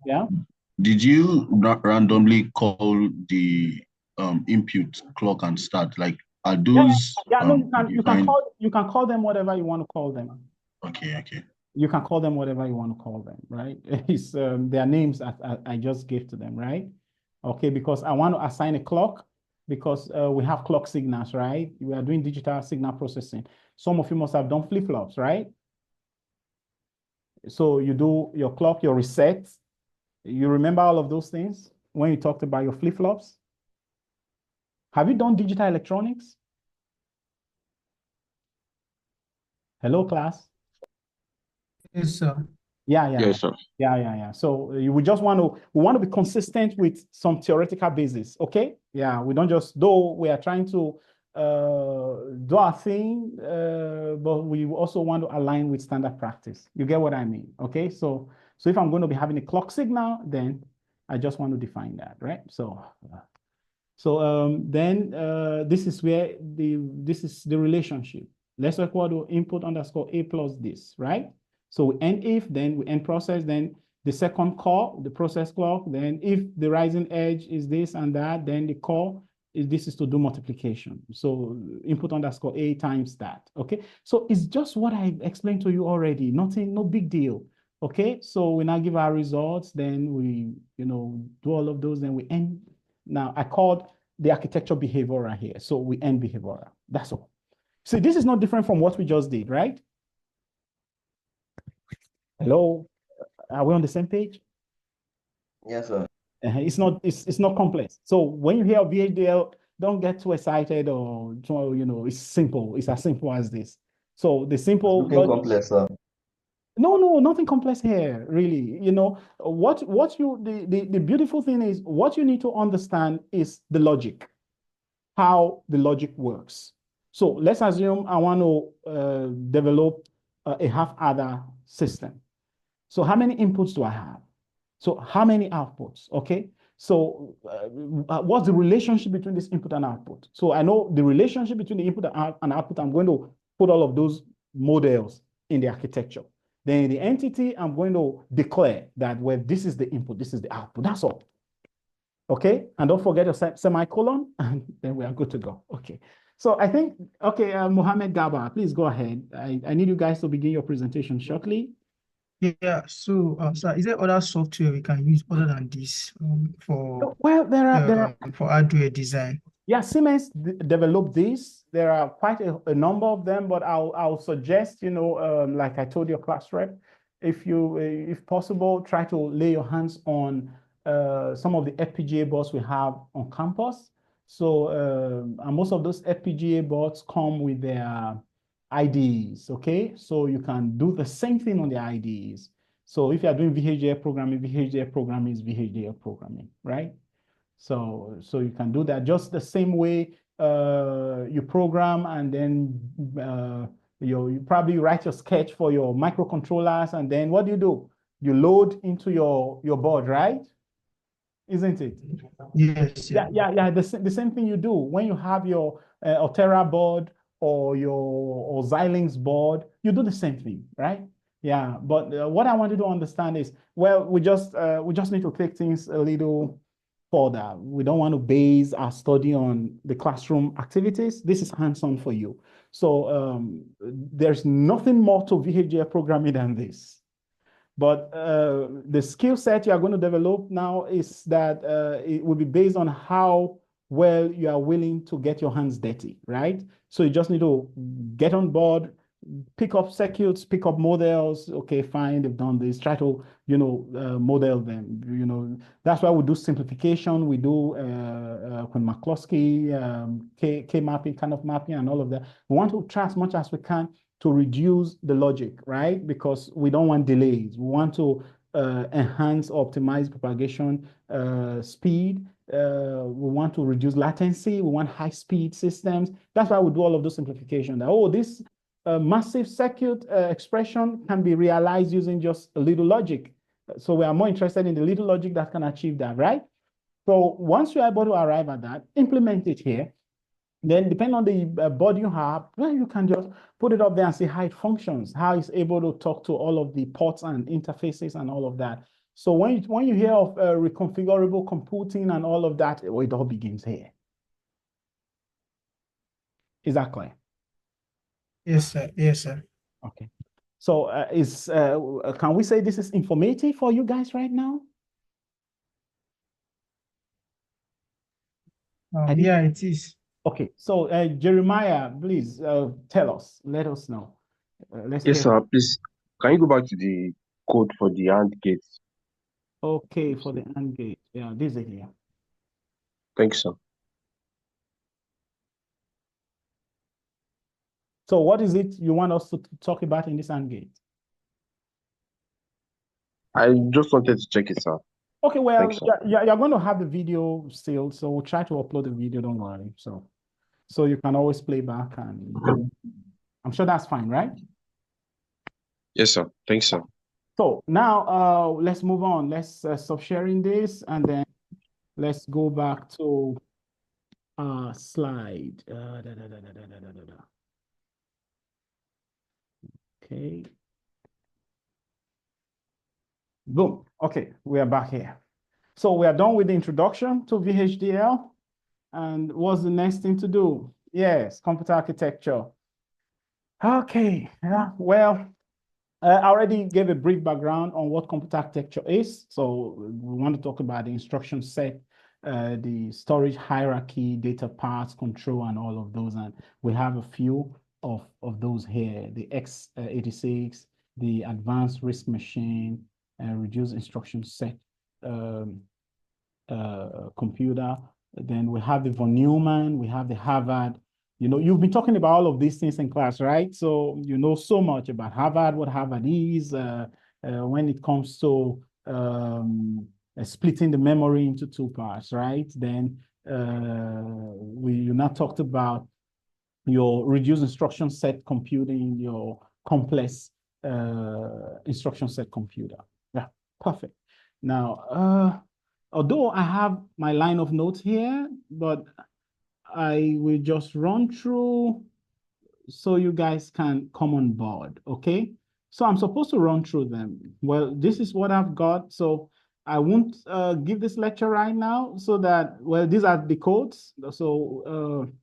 Yeah. Did you randomly call the input clock and start? Like, are those no, defined? you can call them whatever you want to call them. Okay. You can call them whatever you want to call them, right? It's their names I just gave to them, right? Okay, because I want to assign a clock because we have clock signals, right? We are doing digital signal processing. Some of you must have done flip-flops, right? So you do your clock, your reset. You remember all of those things when you talked about your flip-flops? Have you done digital electronics? Hello, class. Yes, sir. Yeah. Yes, sir. Yeah. So we want to be consistent with some theoretical basis, okay? Yeah, we don't just, though we are trying to do our thing, but we also want to align with standard practice. You get what I mean, okay? So So if I'm going to be having a clock signal, then I just want to define that, right? So then this is where this is the relationship. Let's equal to input underscore A plus this, right? So we end if, then we end process, then the second call, the process clock, then if the rising edge is this and that, then the call is this is to do multiplication. So input underscore A times that, okay? So it's just what I explained to you already, nothing, no big deal, okay? So we now give our results, then we, do all of those, then we end. Now I called the architecture behavioral here. So we end behavioral, that's all. See, this is not different from what we just did, right? Hello, are we on the same page? Yes, sir. It's not complex. So when you hear VHDL, don't get too excited or it's simple. It's as simple as this. So the simple Looking complex, sir. No, nothing complex here, really. The beautiful thing is what you need to understand is the logic, how the logic works. So let's assume I want to develop a half-adder system. So how many inputs do I have? So how many outputs, okay? So what's the relationship between this input and output? So I know the relationship between the input and output, I'm going to put all of those models in the architecture. Then in the entity, I'm going to declare that, well, this is the input, this is the output, that's all. Okay, and don't forget a semicolon, and then we are good to go, okay. So I think, okay, Mohammed Gaba, please go ahead. I need you guys to begin your presentation shortly. Yeah, so sir, is there other software we can use other than this for for hardware design? Yeah, Siemens developed this. There are quite a number of them, but I'll suggest, like I told your class rep, if possible, try to lay your hands on some of the FPGA boards we have on campus. So and most of those FPGA boards come with their IDEs, okay? So you can do the same thing on the IDEs. So if you are doing VHDL programming is VHDL programming, right? So you can do that just the same way you program, and then you probably write your sketch for your microcontrollers, and then what do? You load into your board, right? Isn't it? Yes. Yeah. The same thing you do when you have your Altera board or your Xilinx board. You do the same thing, right? Yeah. But what I wanted to understand is, well, we just need to take things a little further. We don't want to base our study on the classroom activities. This is hands-on for you. So there's nothing more to VHDL programming than this. But the skill set you are going to develop now is that it will be based on how well you are willing to get your hands dirty, right? So you just need to get on board, pick up circuits, pick up models. Okay, fine, they've done this. Try to, model them. That's why we do simplification. We do McCloskey, K mapping, kind of mapping, and all of that. We want to try as much as we can to reduce the logic, right? Because we don't want delays. We want to enhance, optimize propagation speed. We want to reduce latency. We want high-speed systems. That's why we do all of those simplification. This massive circuit expression can be realized using just a little logic. So we are more interested in the little logic that can achieve that, right? So once you're able to arrive at that, implement it here. Then depending on the board you have, well, you can just put it up there and see how it functions, how it's able to talk to all of the ports and interfaces and all of that. So when you hear of reconfigurable computing and all of that, it all begins here. Is that clear? Yes, sir. Yes, sir. Okay. So can we say this is informative for you guys right now? Yeah, it is. Okay, so Jeremiah, please tell us, let us know. Yes, sir. Please, can you go back to the code for the AND gate? Okay, for the AND gate. Yeah, this is here. Thanks, sir. So what is it you want us to talk about in this AND gate? I just wanted to check it, sir. Okay, well, Thanks, sir. you're going to have the video still, so we'll try to upload the video, don't worry. So you can always play back, and I'm sure that's fine, right? Yes, sir. Thanks, sir. So now let's move on. Let's stop sharing this and then let's go back to slide. Okay. Boom. Okay, we are back here. So we are done with the introduction to VHDL. And what's the next thing to do? Yes, computer architecture. Okay, yeah, well, I already gave a brief background on what computer architecture is. So we want to talk about the instruction set, the storage hierarchy, data paths, control, and all of those. And we have a few of those here, the x86, the advanced RISC machine, reduced instruction set computer. Then we have the von Neumann, we have the Harvard. You know, you've been talking about all of these things in class, right? So you know so much about Harvard, what Harvard is, when it comes to splitting the memory into two parts, right? Then you now talked about your reduced instruction set computing, your complex instruction set computer. Yeah, perfect. Now, although I have my line of notes here, but I will just run through so you guys can come on board, okay? So I'm supposed to run through them. Well, this is what I've got. So I won't give this lecture right now so that, well, these are the codes. So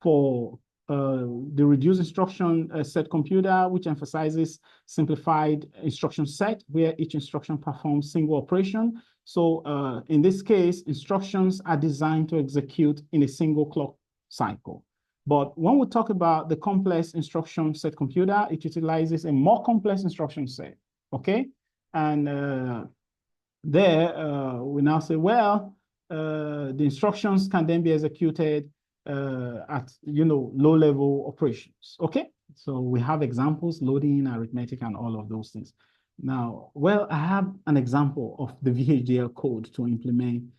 for the reduced instruction set computer, which emphasizes simplified instruction set where each instruction performs single operation. So in this case, instructions are designed to execute in a single clock cycle. But when we talk about the complex instruction set computer, it utilizes a more complex instruction set, okay? And there we now say, well, the instructions can then be executed at, you know, low-level operations, okay? So we have examples, loading, arithmetic, and all of those things. Now, well, I have an example of the VHDL code to implement,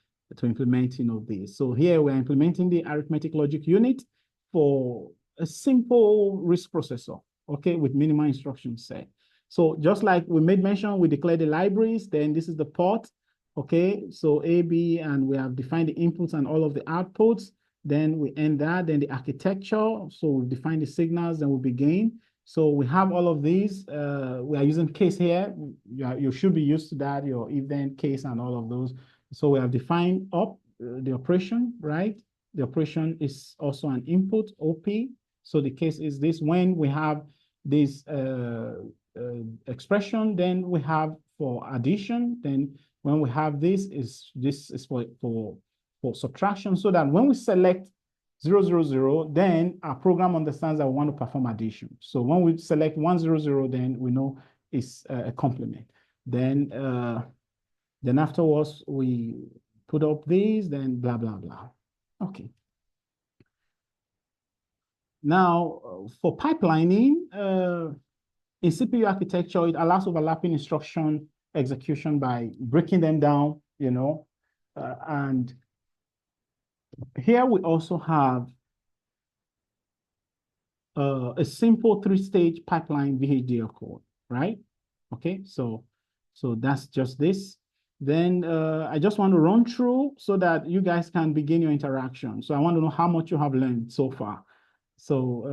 you know, this. So here we're implementing the arithmetic logic unit for a simple RISC processor, okay, with minimal instruction set. So just like we made mention, we declare the libraries, then this is the port, okay? So A, B, and we have defined the inputs and all of the outputs. Then we end that, then the architecture. So we define the signals, then we begin. So we have all of these. We are using case here. You should be used to that, your event case and all of those. So we have defined up the operation, right? The operation is also an input, OP. So the case is this: when we have this expression, then we have for addition. Then when we have this is for subtraction, so that when we select 000, then our program understands that we want to perform addition. So when we select 100, then we know it's a complement. Then afterwards we put up these, then blah blah blah. Okay. Now for pipelining in CPU architecture, it allows overlapping instruction execution by breaking them down, you know, and here we also have a simple three-stage pipeline VHDL code, right? Okay, so that's just this. Then I just want to run through so that you guys can begin your interaction. So I want to know how much you have learned so far. So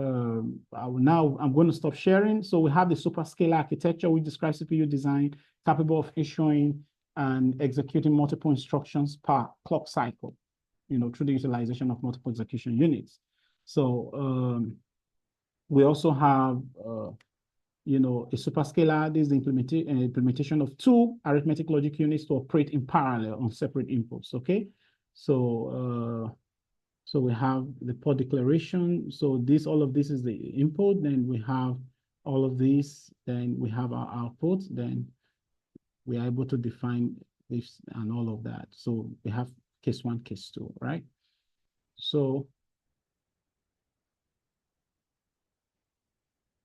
now I'm going to stop sharing. So we have the Superscalar Architecture, which describes CPU design capable of issuing and executing multiple instructions per clock cycle, you know, through the utilization of multiple execution units. So we also have, you know, a superscalar. This is the implementation of two arithmetic logic units to operate in parallel on separate inputs, okay? So, so we have the port declaration. So all of this is the input. Then we have all of these. Then we have our output. Then we are able to define this and all of that. So we have case one, case two, right? So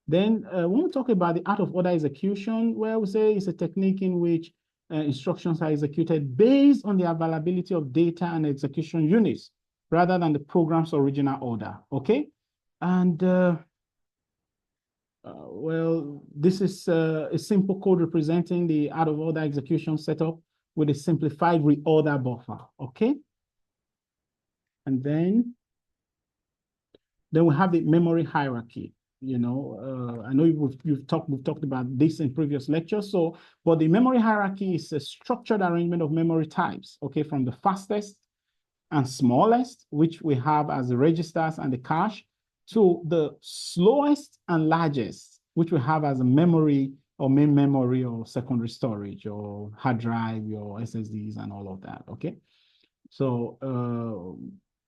then when we talk about the out of order execution, where we say it's a technique in which instructions are executed based on the availability of data and execution units rather than the program's original order, okay? And Well, this is a simple code representing the out-of-order execution setup with a simplified reorder buffer, okay? And then we have the memory hierarchy. You know, I know we've talked about this in previous lectures. So, but the memory hierarchy is a structured arrangement of memory types, okay, from the fastest and smallest, which we have as the registers and the cache, to the slowest and largest, which we have as a memory or main memory or secondary storage or hard drive, your SSDs and all of that, okay? So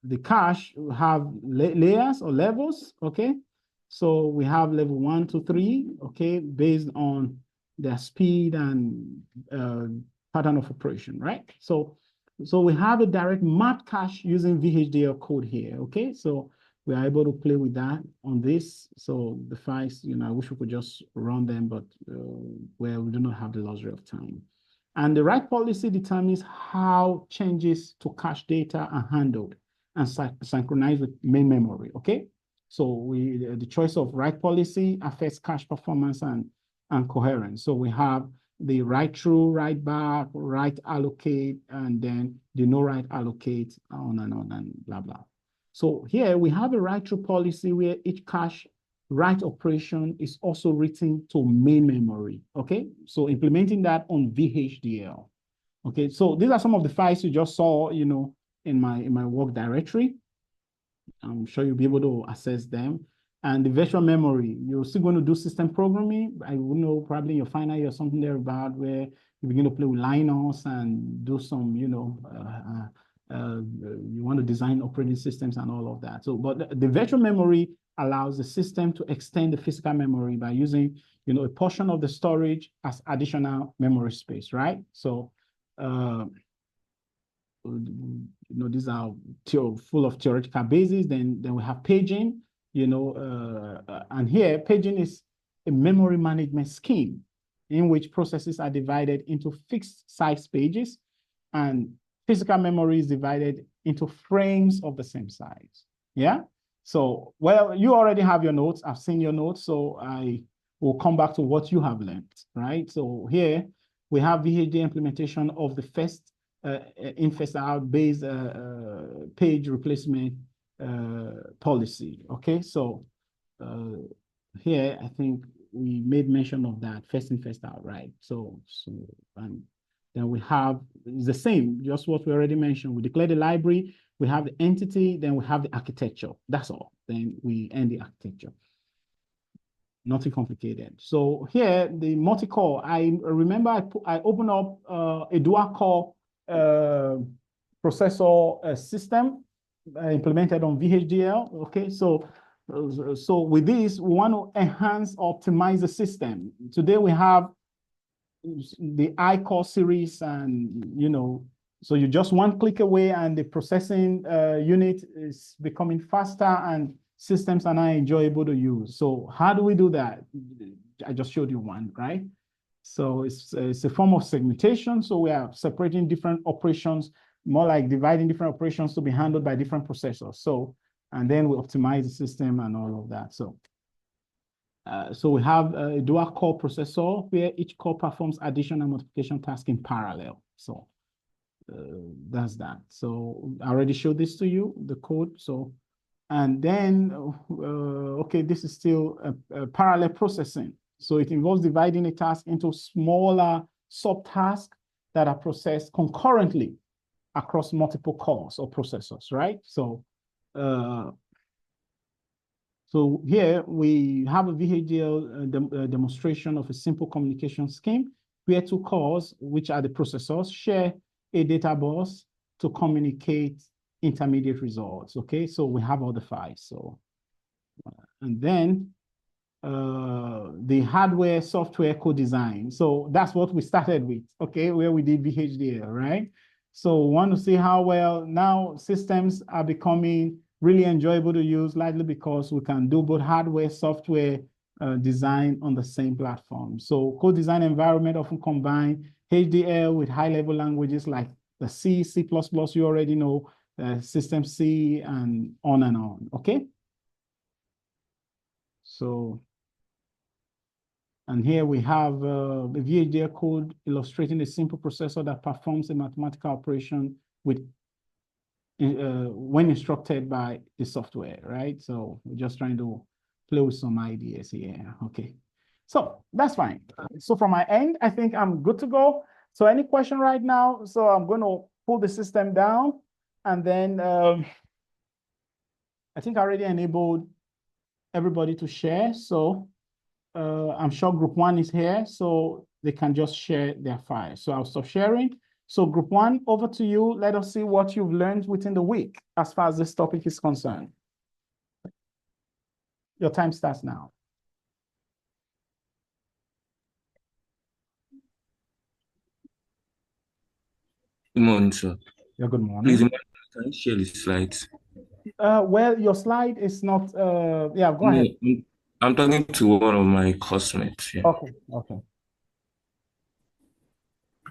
the cache will have layers or levels, okay? So we have level 1 to 3, okay, based on their speed and pattern of operation, right? So we have a direct map cache using VHDL code here, okay? So we are able to play with that on this. So the files, you know, I wish we could just run them, but well, we do not have the luxury of time. And the write policy determines how changes to cache data are handled and synchronized with main memory, okay? So the choice of write policy affects cache performance and coherence. So we have the write through, write back, write allocate, and then the no write allocate, on and blah, blah. So here we have a write through policy where each cache write operation is also written to main memory, okay? So implementing that on VHDL, okay? So these are some of the files you just saw, you know, in my work directory. I'm sure you'll be able to access them. And the virtual memory, you're still going to do system programming. I would know probably in your final year or something there about where you begin to play with Linux and do some, you know, you want to design operating systems and all of that. So, but the virtual memory allows the system to extend the physical memory by using, you know, a portion of the storage as additional memory space, right? So, you know, these are full of theoretical bases. Then we have paging, you know, and here paging is a memory management scheme in which processes are divided into fixed size pages and physical memory is divided into frames of the same size. Yeah. So, well, you already have your notes. I've seen your notes. So I will come back to what you have learned, right? So here we have VHD implementation of the first in first out based page replacement policy. Okay, so here I think we made mention of that first in first out, right? So and then we have the same, just what we already mentioned. We declare the library, we have the entity, then we have the architecture. That's all. Then we end the architecture. Nothing complicated. So here the multi-core. I remember I opened up a dual-core processor system implemented on VHDL. Okay, so with this, we want to enhance, optimize the system. Today we have the I-core series, and you know, so you just one click away, and the processing unit is becoming faster, and systems are now enjoyable to use. So how do we do that? I just showed you one, right? So it's a form of segmentation. So we are separating different operations, more like dividing different operations to be handled by different processors. So, and then we optimize the system and all of that. So, so we have a dual core processor where each core performs addition and multiplication tasks in parallel. So that's that. So I already showed this to you, the code. So, and then, okay, this is still a parallel processing. So it involves dividing a task into smaller subtasks that are processed concurrently across multiple cores or processors, right? So, so here we have a VHDL demonstration of a simple communication scheme where two cores, which are the processors, share a data bus to communicate intermediate results, okay? So we have all the files, so, and then the hardware software co-design. So that's what we started with, okay, where we did VHDL, right? So we want to see how well now systems are becoming really enjoyable to use, likely because we can do both hardware, software design on the same platform. So co-design environment often combine HDL with high-level languages like the C, C++, you already know, System C, and on, okay? So And here we have the VHDL code illustrating a simple processor that performs a mathematical operation with when instructed by the software, right? So we're just trying to play with some ideas here. Okay, so that's fine. So from my end, I think I'm good to go. So any question right now? So I'm going to pull the system down, and then I think I already enabled everybody to share. So I'm sure group one is here, so they can just share their file. So I'll stop sharing. So group one, over to you. Let us see what you've learned within the week as far as this topic is concerned. Your time starts now. Good morning, sir. Yeah, good morning. Please, can you share the slides? Well, your slide is not, yeah, go ahead. I'm talking to one of my classmates. Yeah. Okay, okay.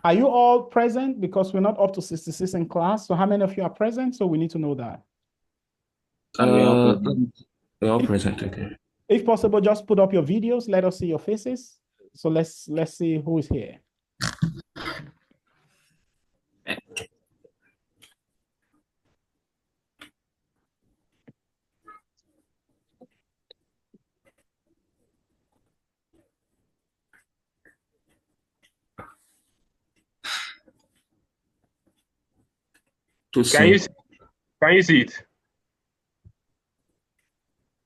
Are you all present? Because we're not up to 66 in class. So how many of you are present? So we need to know that. We're all present, okay. If possible, just put up your videos. Let us see your faces. So let's see who is here. Can you see it?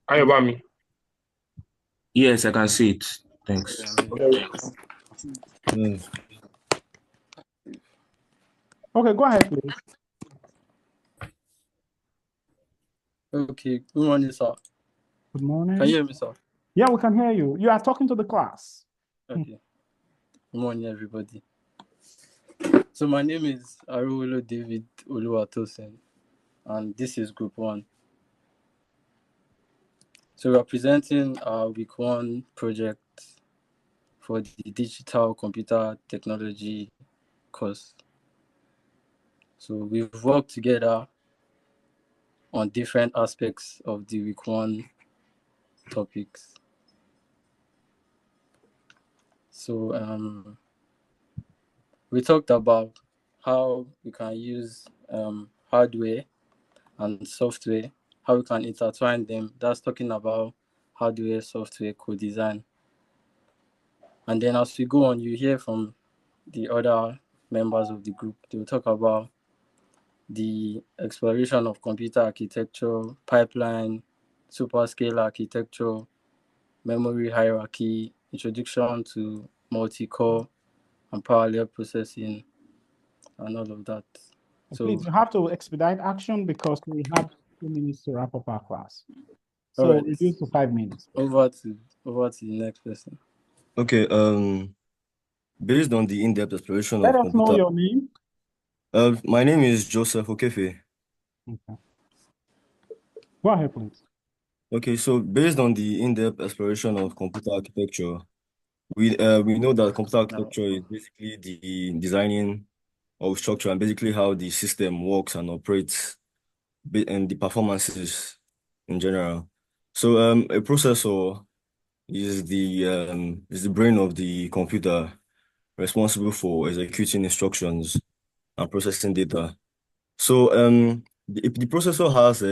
Are you about me? Yes, I can see it. Thanks. Okay, go ahead, please. Okay, good morning, sir. Good morning. Can you hear me, sir? Yeah, we can hear you. You are talking to the class. Okay. Good morning, everybody. So my name is Arowolo David Oluwatosin, and this is Group 1. So we are presenting our Week 1 project for the Digital Computer Technology course. So we've worked together on different aspects of the Week 1 topics. So we talked about how we can use hardware and software, how we can intertwine them. That's talking about hardware, software, co-design. And then as we go on, you hear from the other members of the group. They will talk about the exploration of computer architecture, pipeline, superscalar architecture, memory hierarchy, introduction to multi-core and parallel processing, and all of that. So please, you have to expedite action because we have 2 minutes to wrap up our class. So right. reduce to 5 minutes. Over to the next person. Okay, based on the in-depth exploration Let of us know computer, your name. my name is Joseph Okefe. Okay. Go ahead, please. Okay, so based on the in-depth exploration of computer architecture, we know that computer architecture is basically the designing of structure and basically how the system works and operates and the performances in general. So a processor is the brain of the computer, responsible for executing instructions and processing data. So the processor has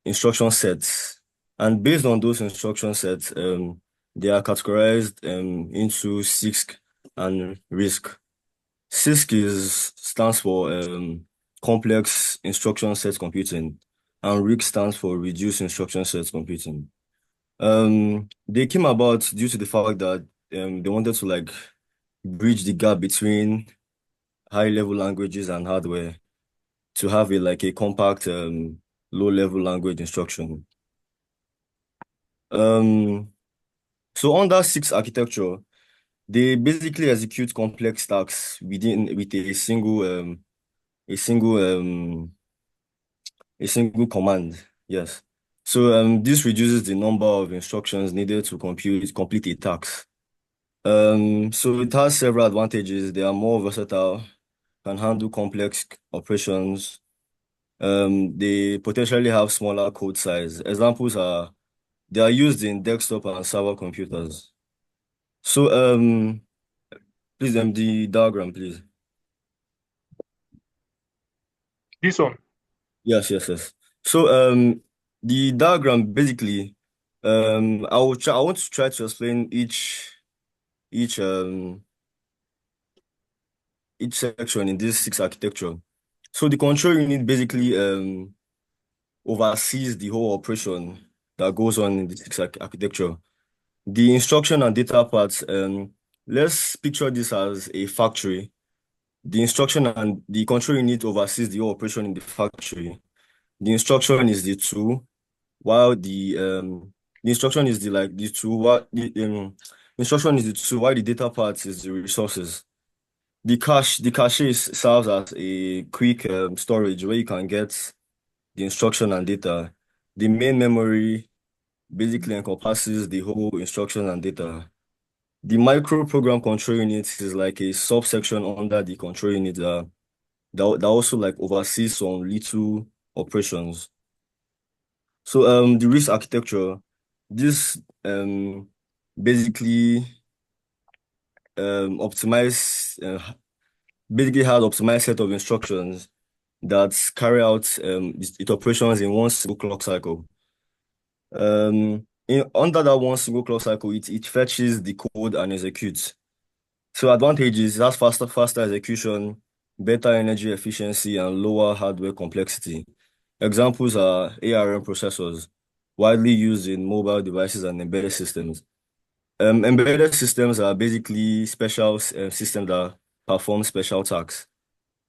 instruction sets, and based on those instruction sets, they are categorized into CISC and RISC. CISC stands for complex instruction set computing, and RISC stands for reduced instruction set computing. They came about due to the fact that they wanted to like bridge the gap between high-level languages and hardware to have a compact low-level language instruction. So under CISC architecture, they basically execute complex tasks with a single command. Yes. So this reduces the number of instructions needed to complete a task. So it has several advantages. They are more versatile, can handle complex operations. They potentially have smaller code size. Examples are they are used in desktop and server computers. So please the diagram, please. This one. Yes. So the diagram basically I want to try to explain each section in this CISC architecture. So the control unit basically oversees the whole operation that goes on in the CISC architecture. The instruction and data parts, let's picture this as a factory. The instruction and the control unit oversees the whole operation in the factory. The instruction is the tool, while the instruction is the tool, while the instruction is the tool, while the data part is the resources. The cache serves as a quick storage where you can get the instruction and data. The main memory basically encompasses the whole instruction and data. The micro program control unit is like a subsection under the control unit that also like oversees some little operations. So the RISC architecture, this basically optimize basically has optimized set of instructions that carry out its operations in one single clock cycle. Under that one single clock cycle, it fetches the code and executes. So advantages, it has faster execution, better energy efficiency, and lower hardware complexity. Examples are ARM processors, widely used in mobile devices and embedded systems. Embedded systems are basically special systems that perform special tasks.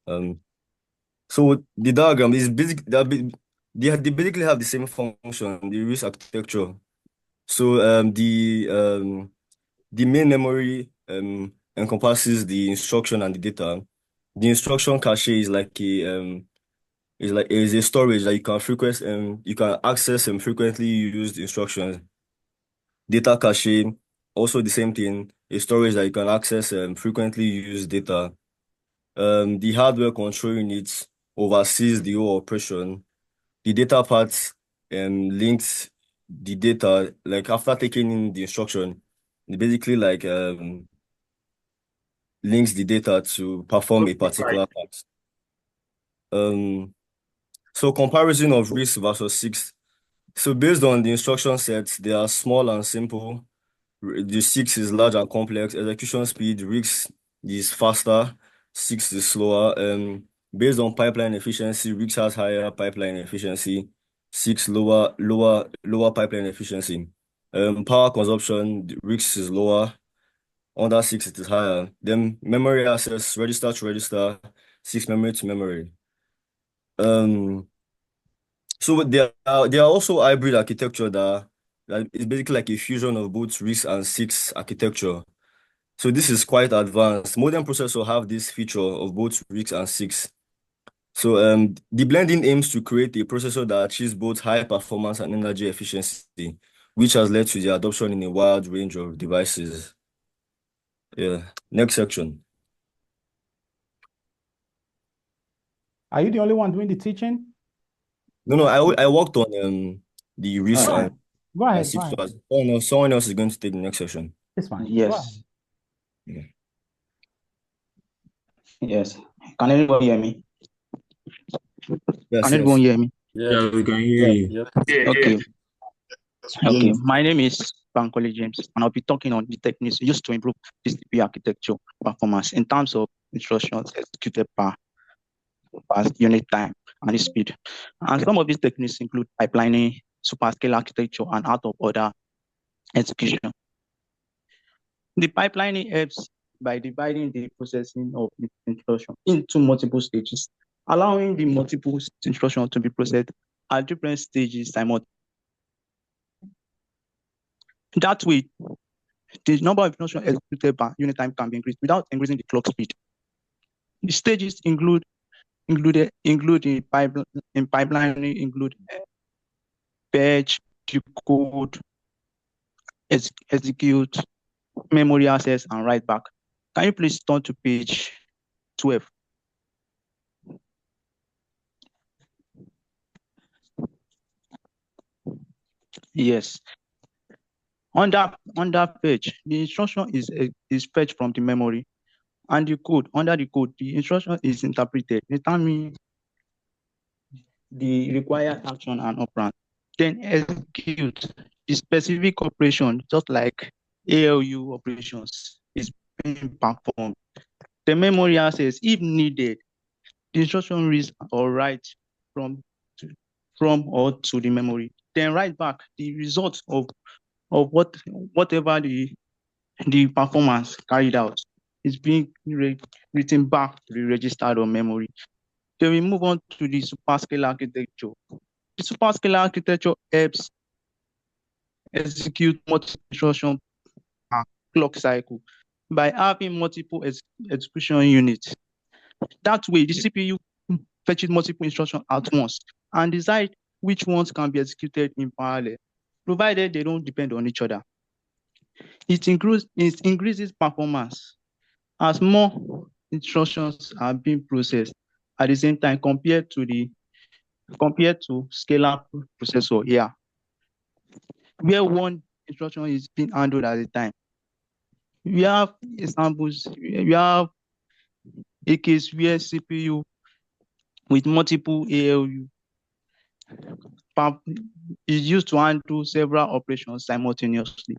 So the diagram is they basically have the same function, the RISC architecture. So the main memory encompasses the instruction and the data. The instruction cache is like a storage that you can access frequently used instructions. Data cache, also the same thing, a storage that you can access frequently used data. The hardware control unit oversees the whole operation. The data part links the data, like after taking in the instruction, it basically like links the data to perform a particular task. So comparison of RISC versus CISC. So based on the instruction sets, they are small and simple. The CISC is large and complex. Execution speed, RISC is faster, CISC is slower. Based on pipeline efficiency, RISC has higher pipeline efficiency, CISC lower pipeline efficiency. Power consumption, the RISC is lower. Under CISC, it is higher. Then memory access, register to register, CISC memory to memory. So there are also hybrid architecture that is basically like a fusion of both RISC and CISC architecture. So this is quite advanced. Modern processors have this feature of both RISC and CISC. So the blending aims to create a processor that achieves both high performance and energy efficiency, which has led to the adoption in a wide range of devices. Yeah. Next section. Are you the only one doing the teaching? No, I worked on the RISC and Go ahead. CISC. Someone else is going to take the next section. It's fine. Yes. Yeah. Yes. Can anyone hear me? Yes, Can anyone hear me? Yeah, we can hear you. Okay. Okay. My name is Bankole James, and I'll be talking on the techniques used to improve this CPE architecture performance in terms of instructions executed per unit time and speed. And some of these techniques include pipelining, superscalar architecture, and out of order execution. The pipelining helps by dividing the processing of the instruction into multiple stages, allowing the multiple instructions to be processed at different stages simultaneously. That way, the number of instructions executed per unit time can be increased without increasing the clock speed. The stages include in pipelining include fetch, decode, execute, memory access, and write back. Can you please turn to page 12? Yes. On that page, the instruction is fetched from the memory, and the code under the code, the instruction is interpreted, determine the required action and operand, then execute the specific operation, just like ALU operations is being performed. The memory access, if needed, the instruction reads or writes from or to the memory, then write back the results of whatever the performance carried out is being written back to the registered on memory. Then we move on to the superscalar architecture. The superscalar architecture helps execute multiple instruction per clock cycle by having multiple execution units. That way, the CPU fetches multiple instructions at once and decide which ones can be executed in parallel, provided they don't depend on each other. It increases performance as more instructions are being processed at the same time compared to scalar processor here, where one instruction is being handled at a time. We have examples. We have a case where CPU with multiple ALU is used to handle several operations simultaneously.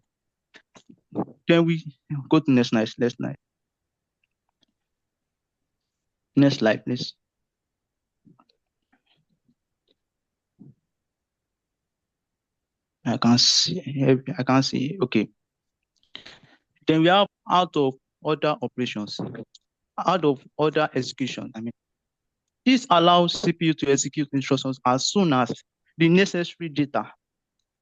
Then we go to next slide. Next slide, please. I can't see. Okay. Then we have out of order operations, out of order execution. This allows CPU to execute instructions as soon as the necessary data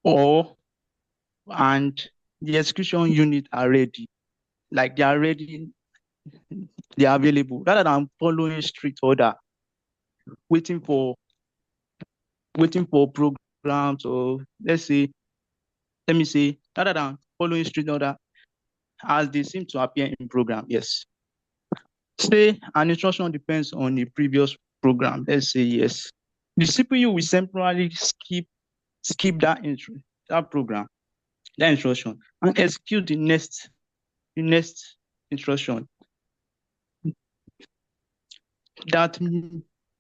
and the execution unit are ready, like they are ready, they are available, rather than following strict order, waiting for programs, or let me say, rather than following strict order as they seem to appear in program. Yes. Say an instruction depends on the previous program. Let's say yes. The CPU will temporarily skip that program, that instruction, and execute the next instruction.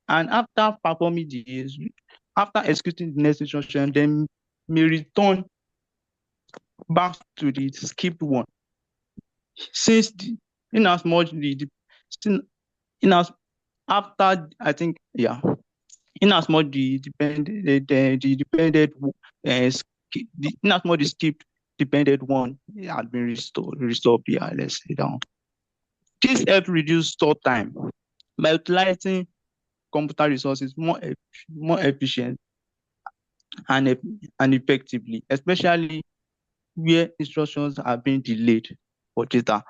And after executing the next instruction, then may return back to the skipped one. Since the skipped dependent one had been restored here. Let's say down. This helps reduce store time by utilizing computer resources more efficient and effectively, especially where instructions are being delayed for data.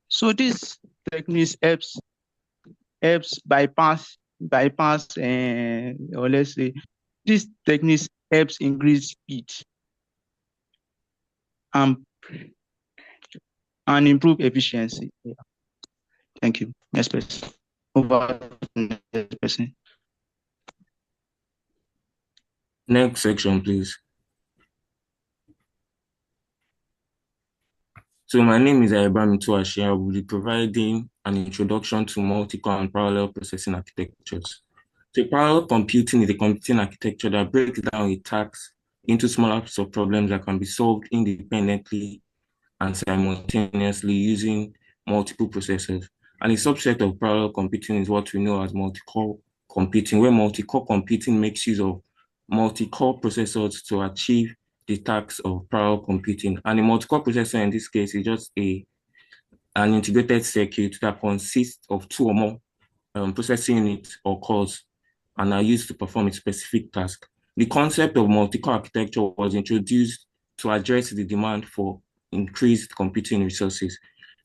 So this technique helps bypass, or let's say, this technique helps increase speed and improve efficiency. Yeah. Thank you. Next person. Over to the next person. Next section, please. So my name is Abraham Tuashi. I will be providing an introduction to multi-core and parallel processing architectures. So parallel computing is a computing architecture that breaks down a task into smaller pieces of problems that can be solved independently and simultaneously using multiple processors. And a subset of parallel computing is what we know as multi-core computing, where multi-core computing makes use of multi-core processors to achieve the tasks of parallel computing. And a multi-core processor in this case is just an integrated circuit that consists of two or more processing units or cores and are used to perform a specific task. The concept of multi-core architecture was introduced to address the demand for increased computing resources.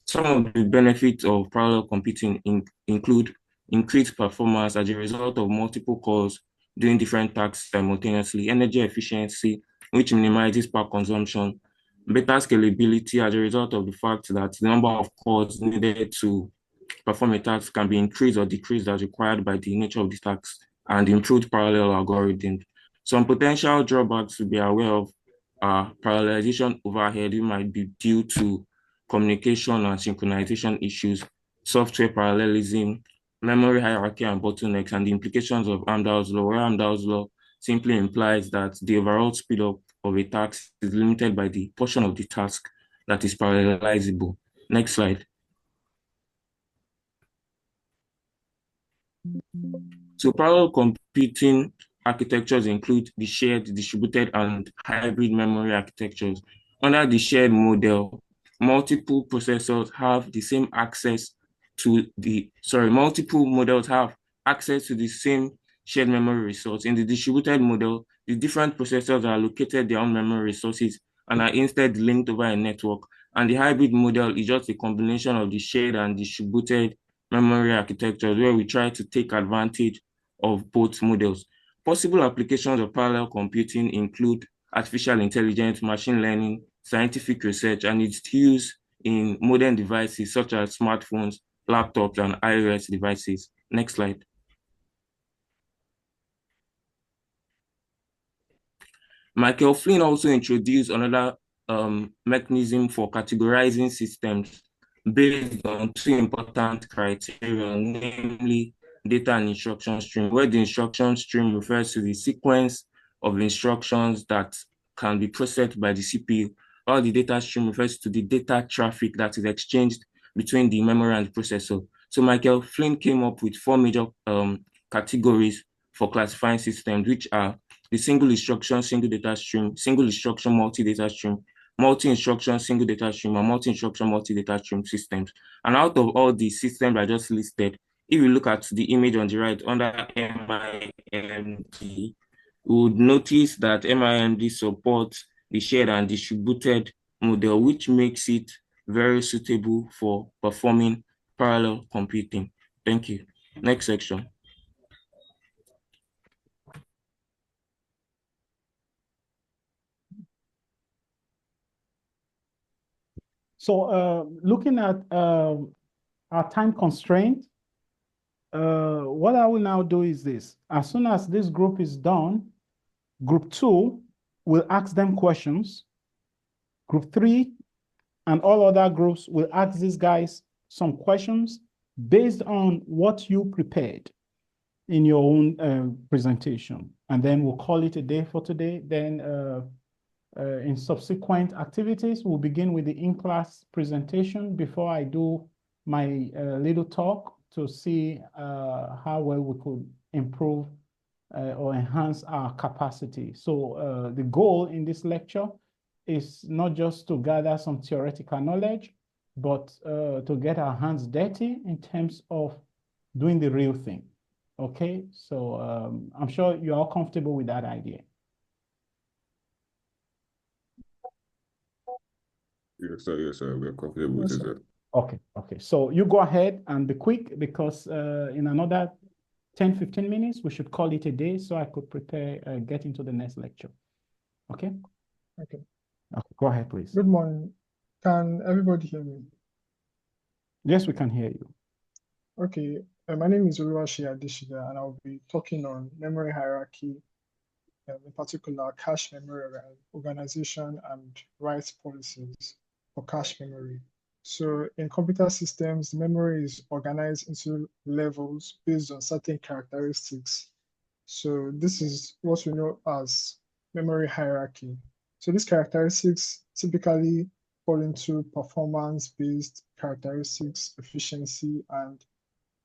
Some of the benefits of parallel computing include increased performance as a result of multiple cores doing different tasks simultaneously, energy efficiency, which minimizes power consumption, better scalability as a result of the fact that the number of cores needed to perform a task can be increased or decreased as required by the nature of the task, and improved parallel algorithms. Some potential drawbacks to be aware of parallelization overhead, it might be due to communication and synchronization issues, software parallelism, memory hierarchy and bottlenecks, and the implications of Amdahl's law, where Amdahl's law simply implies that the overall speed up of a task is limited by the portion of the task that is parallelizable. Next slide. So parallel computing architectures include the shared, distributed, and hybrid memory architectures. Under the shared model, multiple processors have the same access to the, multiple models have access to the same shared memory resource. In the distributed model, the different processors are allocated their own memory resources and are instead linked over a network. And the hybrid model is just a combination of the shared and distributed memory architectures where we try to take advantage of both models. Possible applications of parallel computing include artificial intelligence, machine learning, scientific research, and its use in modern devices such as smartphones, laptops, and iOS devices. Next slide. Michael Flynn also introduced another mechanism for categorizing systems based on two important criteria, namely data and instruction stream, where the instruction stream refers to the sequence of instructions that can be processed by the CPU, while the data stream refers to the data traffic that is exchanged between the memory and the processor. So Michael Flynn came up with four major categories for classifying systems, which are the single instruction, single data stream, single instruction, multi-data stream, multi-instruction, single data stream, and multi-instruction, multi-data stream systems. And out of all the systems I just listed, if you look at the image on the right under MIMD, you would notice that MIMD supports the shared and distributed model, which makes it very suitable for performing parallel computing. Thank you. Next section. So looking at our time constraint, what I will now do is this. As soon as this group is done, group 2 will ask them questions. Group 3 and all other groups will ask these guys some questions based on what you prepared in your own presentation. And then we'll call it a day for today. Then in subsequent activities, we'll begin with the in-class presentation before I do my little talk to see how well we could improve or enhance our capacity. So the goal in this lecture is not just to gather some theoretical knowledge, but to get our hands dirty in terms of doing the real thing. Okay, so I'm sure you're all comfortable with that idea. Yes, sir. We're comfortable with it. Okay. So you go ahead and be quick because in another 10, 15 minutes, we should call it a day so I could prepare, get into the next lecture. Okay? Okay. Go ahead, please. Good morning. Can everybody hear me? Yes, we can hear you. Okay. My name is Oluwaseyi Adeshina, and I'll be talking on memory hierarchy, in particular cache memory organization and write policies for cache memory. So in computer systems, the memory is organized into levels based on certain characteristics. So this is what we know as memory hierarchy. So these characteristics typically fall into performance-based characteristics, efficiency, and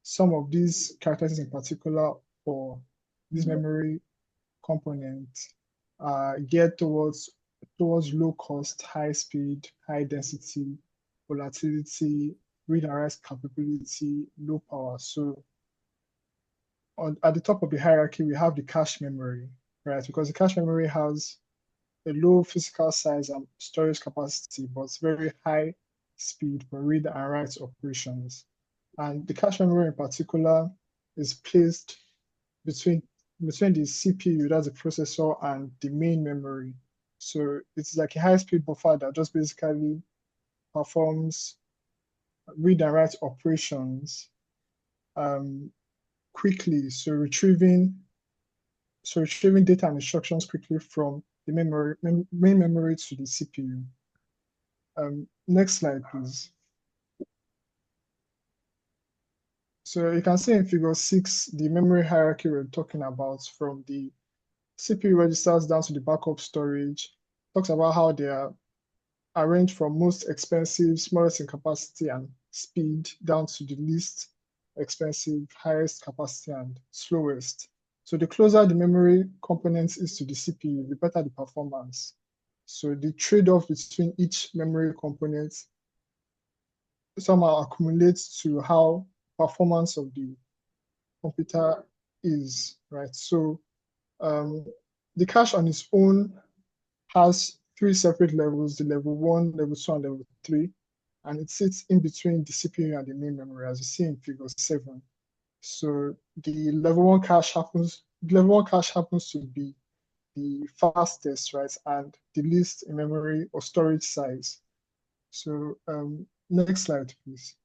some of these characteristics in particular for this memory component geared towards low cost, high speed, high density, volatility, read and write capability, low power. So at the top of the hierarchy, we have the cache memory, right? Because the cache memory has a low physical size and storage capacity, but very high speed for read and write operations. And the cache memory in particular is placed between the CPU, that's the processor, and the main memory. So it's like a high-speed buffer that just basically performs read and write operations quickly. So retrieving data and instructions quickly from the main memory to the CPU. Next slide, please. So you can see in figure 6, the memory hierarchy we're talking about, from the CPU registers down to the backup storage, talks about how they are arranged from most expensive, smallest in capacity and speed, down to the least expensive, highest capacity and slowest. So the closer the memory component is to the CPU, the better the performance. So the trade-off between each memory component somehow accumulates to how performance of the computer is, right? So the cache on its own has 3 separate levels: the level 1, level 2, and level 3, and it sits in between the CPU and the main memory, as you see in figure 7. So the level 1 cache happens to be the fastest, right, and the least in memory or storage size. So next slide, please.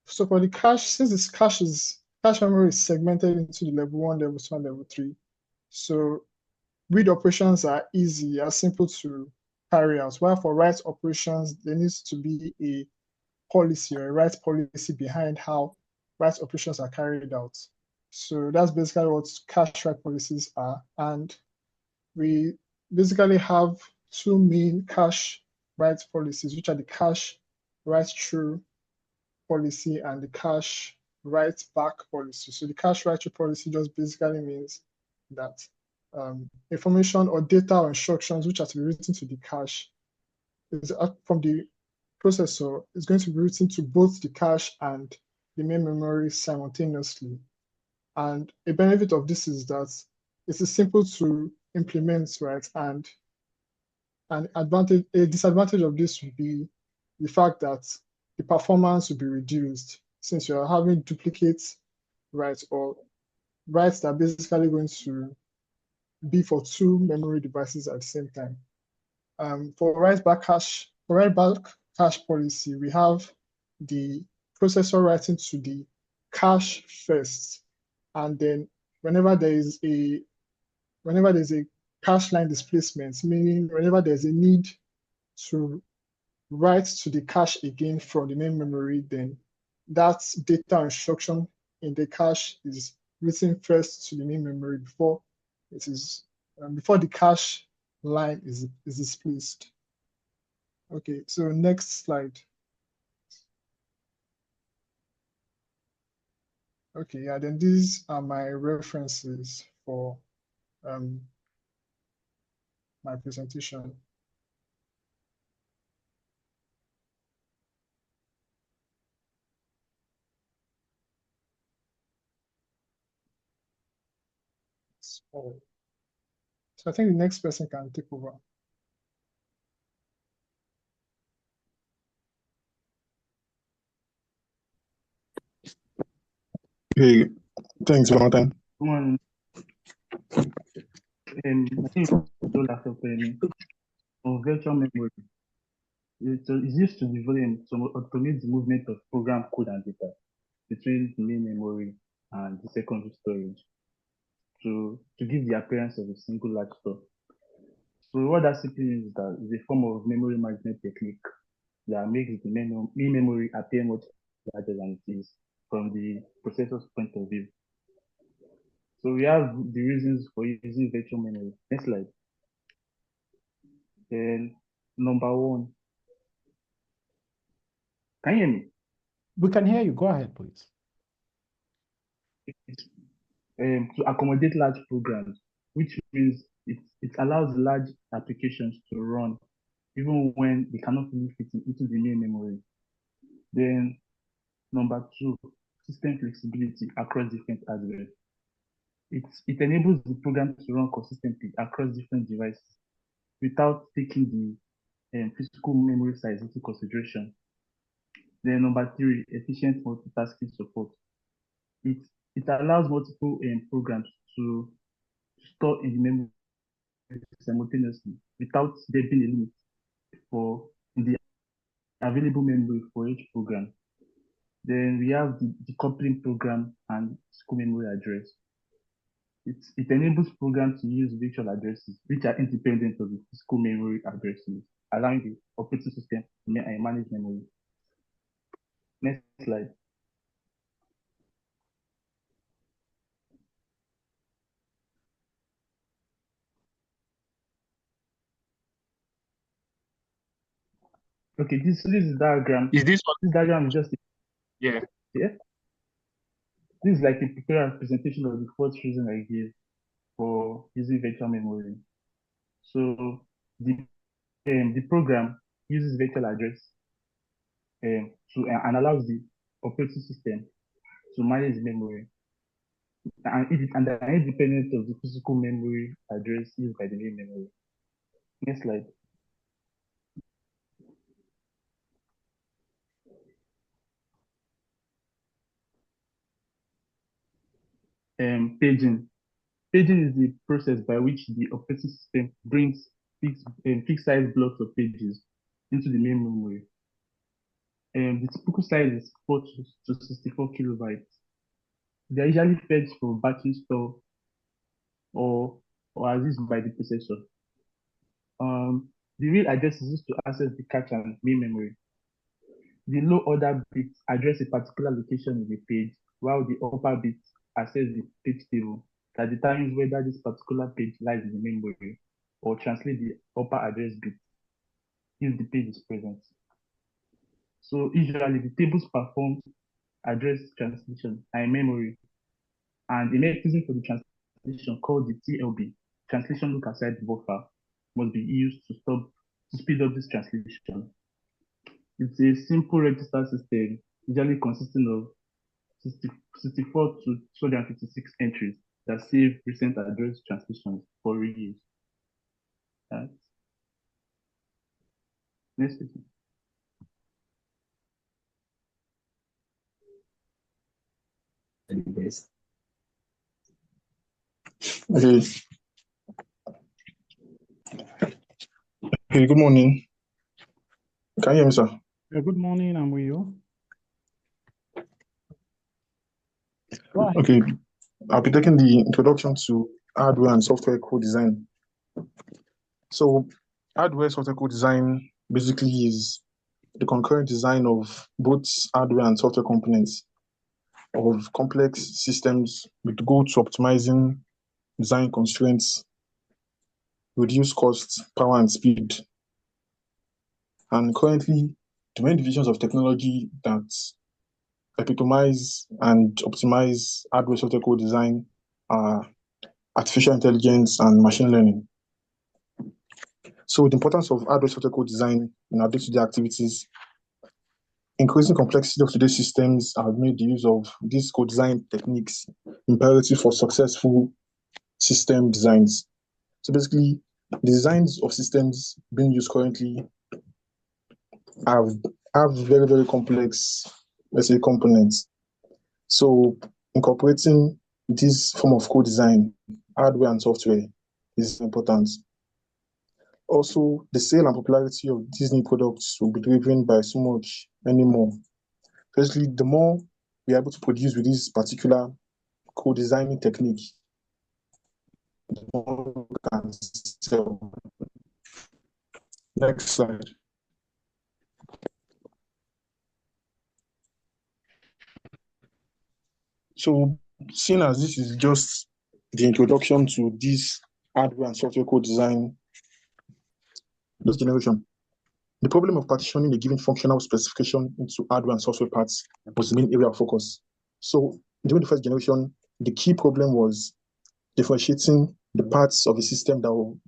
So for the cache, since this cache memory is segmented into the level 1, level 2, and level 3, so read operations are easy, are simple to carry out, while for write operations, there needs to be a policy or a write policy behind how write operations are carried out. So that's basically what cache write policies are. And we basically have 2 main cache write policies, which are the cache write through policy and the cache write back policy. So the cache write through policy just basically means that information or data or instructions which are to be written to the cache is from the processor is going to be written to both the cache and the main memory simultaneously. And a benefit of this is that it is simple to implement, right? And a disadvantage of this would be the fact that the performance will be reduced since you are having duplicates, right, or writes that are basically going to be for 2 memory devices at the same time. For write back cache policy, we have the processor writing to the cache first, and then whenever there is a cache line displacement, meaning whenever there's a need to write to the cache again from the main memory, then that data instruction in the cache is written first to the main memory before the cache line is displaced. Okay, so next slide. Okay, yeah, then these are my references for my presentation. So I think the next person can take over. Hey, thanks, Valentine. Come on. I think on virtual memory. It's used to automate the movement of program code and data between the main memory and the secondary storage to give the appearance of a single large store. So what that simply means is that it's a form of memory management technique that makes the main memory appear much larger than it is from the processor's point of view. So we have the reasons for using virtual memory. Next slide. Then number 1. Can you hear me? We can hear you. Go ahead, please. To accommodate large programs, which means it allows large applications to run even when they cannot fully fit into the main memory. Then number 2, system flexibility across different hardware. It enables the program to run consistently across different devices without taking the physical memory size into consideration. Then number 3, efficient multitasking support. It allows multiple programs to store in the memory simultaneously without there being a limit for the available memory for each program. Then we have the decoupling program and school memory address. it enables programs to use virtual addresses, which are independent of the physical memory addresses, allowing the operating system to manage memory. Next slide. Okay, this is diagram. Is this This diagram is just yeah? This is like a prepared representation of the first reason I gave for using virtual memory. So the program uses virtual address and allows the operating system to manage memory, and they are independent of the physical memory address used by the main memory. Next slide. Paging. Paging is the process by which the operating system brings fixed size blocks of pages into the main memory. The typical size is 4 to 64 kilobytes. They are usually fetched from battery store or as used by the processor. The real address is used to access the cache and main memory. The low order bits address a particular location in the page, while the upper bits access the page table that determines whether this particular page lies in the memory or translate the upper address bit if the page is present. So usually the tables perform address translation and memory, and the mechanism for the translation called the TLB, translation look aside buffer, must be used to speed up this translation. It's a simple register system, usually consisting of 64 to 256 entries that save recent address translations for reuse. Right. Next question. Okay. Hey, good morning. Can you hear me, sir? Good morning, I'm with you. Okay, I'll be taking the introduction to hardware and software co-design. So hardware software co-design basically is the concurrent design of both hardware and software components of complex systems with the goal to optimizing design constraints, reduce costs, power, and speed. And currently, the main divisions of technology that epitomize and optimize hardware software code design are artificial intelligence and machine learning. So the importance of hardware software code design in our day-to-day activities, increasing complexity of today's systems have made the use of these code design techniques imperative for successful system designs. So basically, the designs of systems being used currently have very, very complex, let's say, components. So incorporating this form of code design, hardware and software, is important. Also, the sale and popularity of these new products will be driven by so much anymore. Firstly, the more we are able to produce with this particular code designing technique, the more we can sell. Next slide. So, seeing as this is just the introduction to this hardware and software code design generation, the problem of partitioning a given functional specification into hardware and software parts was the main area of focus. So, during the first generation, the key problem was differentiating the parts of a system that will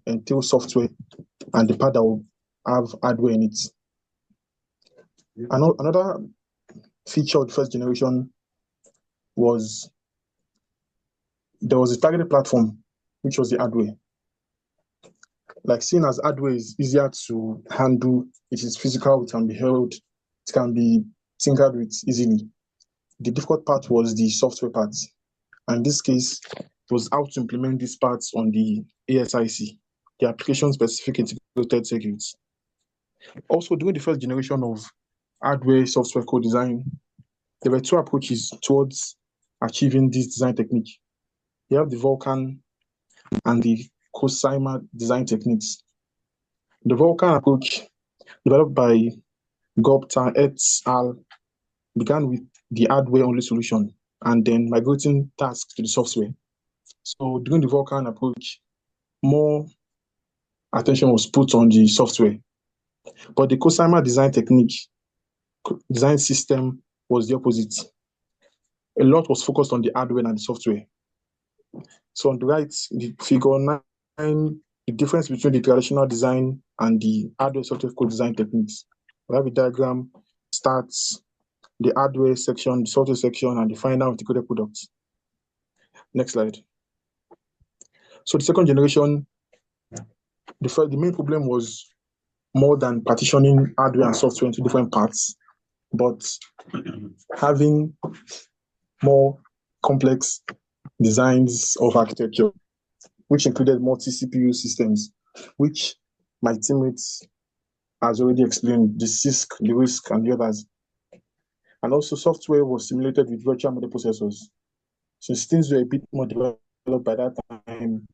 entail software and the part that will have hardware in it. Another feature of the first generation was there was a targeted platform, which was the hardware. Like, seeing as hardware is easier to handle, it is physical, it can be held, it can be tinkered with easily. The difficult part was the software part. And in this case, it was how to implement these parts on the ASIC, the application-specific integrated circuits. Also, during the first generation of hardware software code design, there were two approaches towards achieving this design technique. You have the Vulkan and the Cosima design techniques. The Vulkan approach, developed by Gupta et al., began with the hardware-only solution and then migrating tasks to the software. So during the Vulkan approach, more attention was put on the software. But the Cosima design system was the opposite. A lot was focused on the hardware and the software. So on the right, the figure 9, the difference between the traditional design and the hardware software co-design techniques. We have a diagram, starts the hardware section, the software section, and the final integrated products. Next slide. So the second generation, the main problem was more than partitioning hardware and software into different parts, but having more complex designs of architecture, which included multi-CPU systems, which my teammates has already explained, the CISC, the RISC, and the others. And also software was simulated with virtual model processors. Since things were a bit more developed by that time,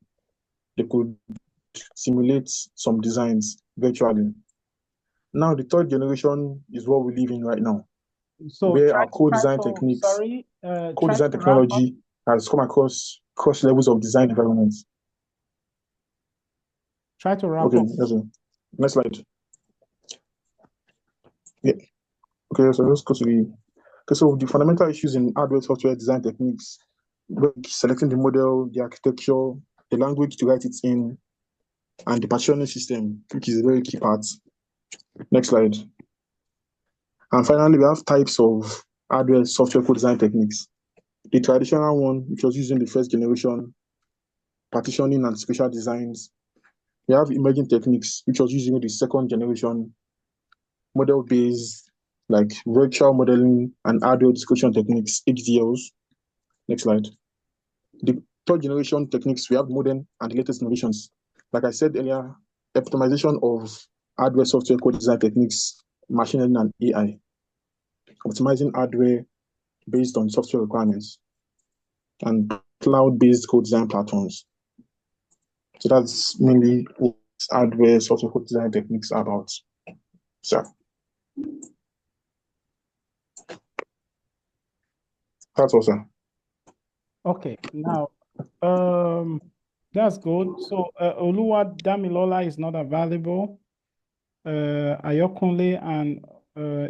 they could simulate some designs virtually. Now, the third generation is what we live in right now, So where our co-design techniques, co-design technology has come across levels of design environments. Try to wrap Okay, up. yes, sir. Next slide. Yeah. Okay, so let's go to the. Okay, so the fundamental issues in hardware software design techniques, like selecting the model, the architecture, the language to write it in, and the partitioning system, which is a very key part. Next slide. And finally, we have types of hardware software co-design techniques. The traditional one, which was using the first generation, partitioning and spatial designs. We have emerging techniques, which was using the second generation, model-based, like virtual modeling and hardware discussion techniques, HDLs. Next slide. The third generation techniques, we have modern and the latest innovations. Like I said earlier, optimization of hardware software co-design techniques, machine learning and AI. Optimizing hardware based on software requirements and cloud-based co-design platforms. So that's mainly what hardware software co-design techniques are about. So that's all, sir. Okay, now that's good. So Oluwa Damilola is not available. Ayokunle and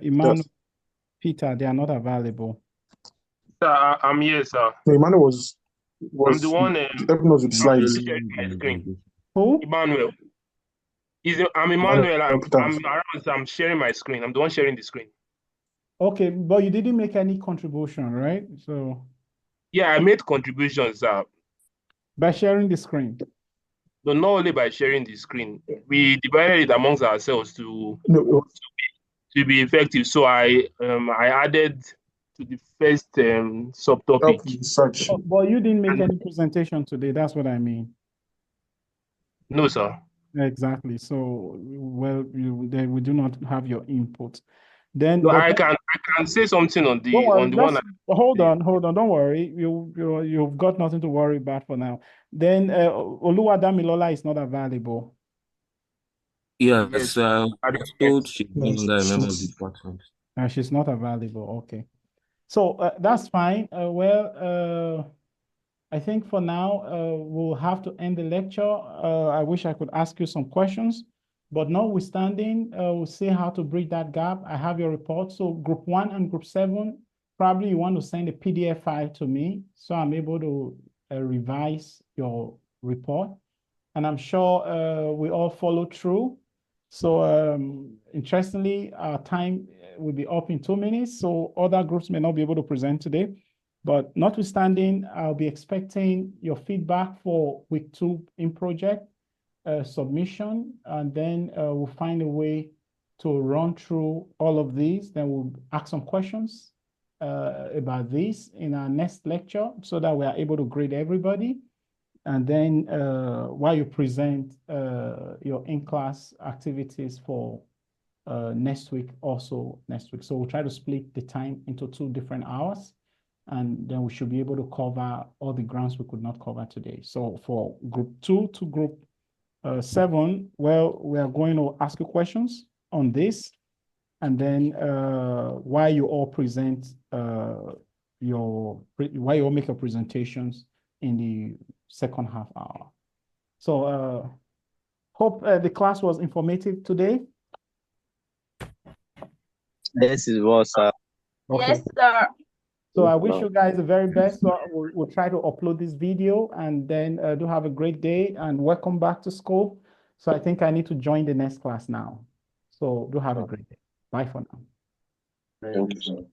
Emmanuel Peter, they are not available. Sir, I'm here, sir. No, Emmanuel I'm the one helping us with slides. sharing my screen. Who? Emmanuel. I'm Emmanuel. I'm around, so I'm sharing my screen. I'm the one sharing the screen. Okay, but you didn't make any contribution, right? So yeah, I made contributions, sir. By sharing the screen. No, not only by sharing the screen. We divided it amongst ourselves to be effective. So I added to the first subtopic. But you didn't make any presentation today. That's what I mean. No, sir. Exactly. So, well, we do not have your input. Then no, I can say something on the one. Hold on. Don't worry. You've got nothing to worry about for now. Then Oluwa Damilola is not available. Yes, I was told she's no longer a member of the department. She's not available. Okay. So that's fine. I think for now, we'll have to end the lecture. I wish I could ask you some questions, but notwithstanding, we'll see how to bridge that gap. I have your report. So group 1 and group 7, probably you want to send a PDF file to me so I'm able to revise your report. And I'm sure we all follow through. So interestingly, our time will be up in 2 minutes. So other groups may not be able to present today. But notwithstanding, I'll be expecting your feedback for week 2 in project submission, and then we'll find a way to run through all of these. Then we'll ask some questions about this in our next lecture so that we are able to grade everybody. And then while you present your in-class activities for next week, also next week. So we'll try to split the time into 2 different hours. and then we should be able to cover all the grounds we could not cover today. So for group 2 to group 7, well, we are going to ask you questions on this, and then while you all present while you all make your presentations in the second half hour. So hope the class was informative today. Yes, it was. Okay. Yes, sir. So I wish you guys the very best. So we'll try to upload this video, and then do have a great day and welcome back to school. So I think I need to join the next class now. So do have a great day. Bye for now. Thank you, sir.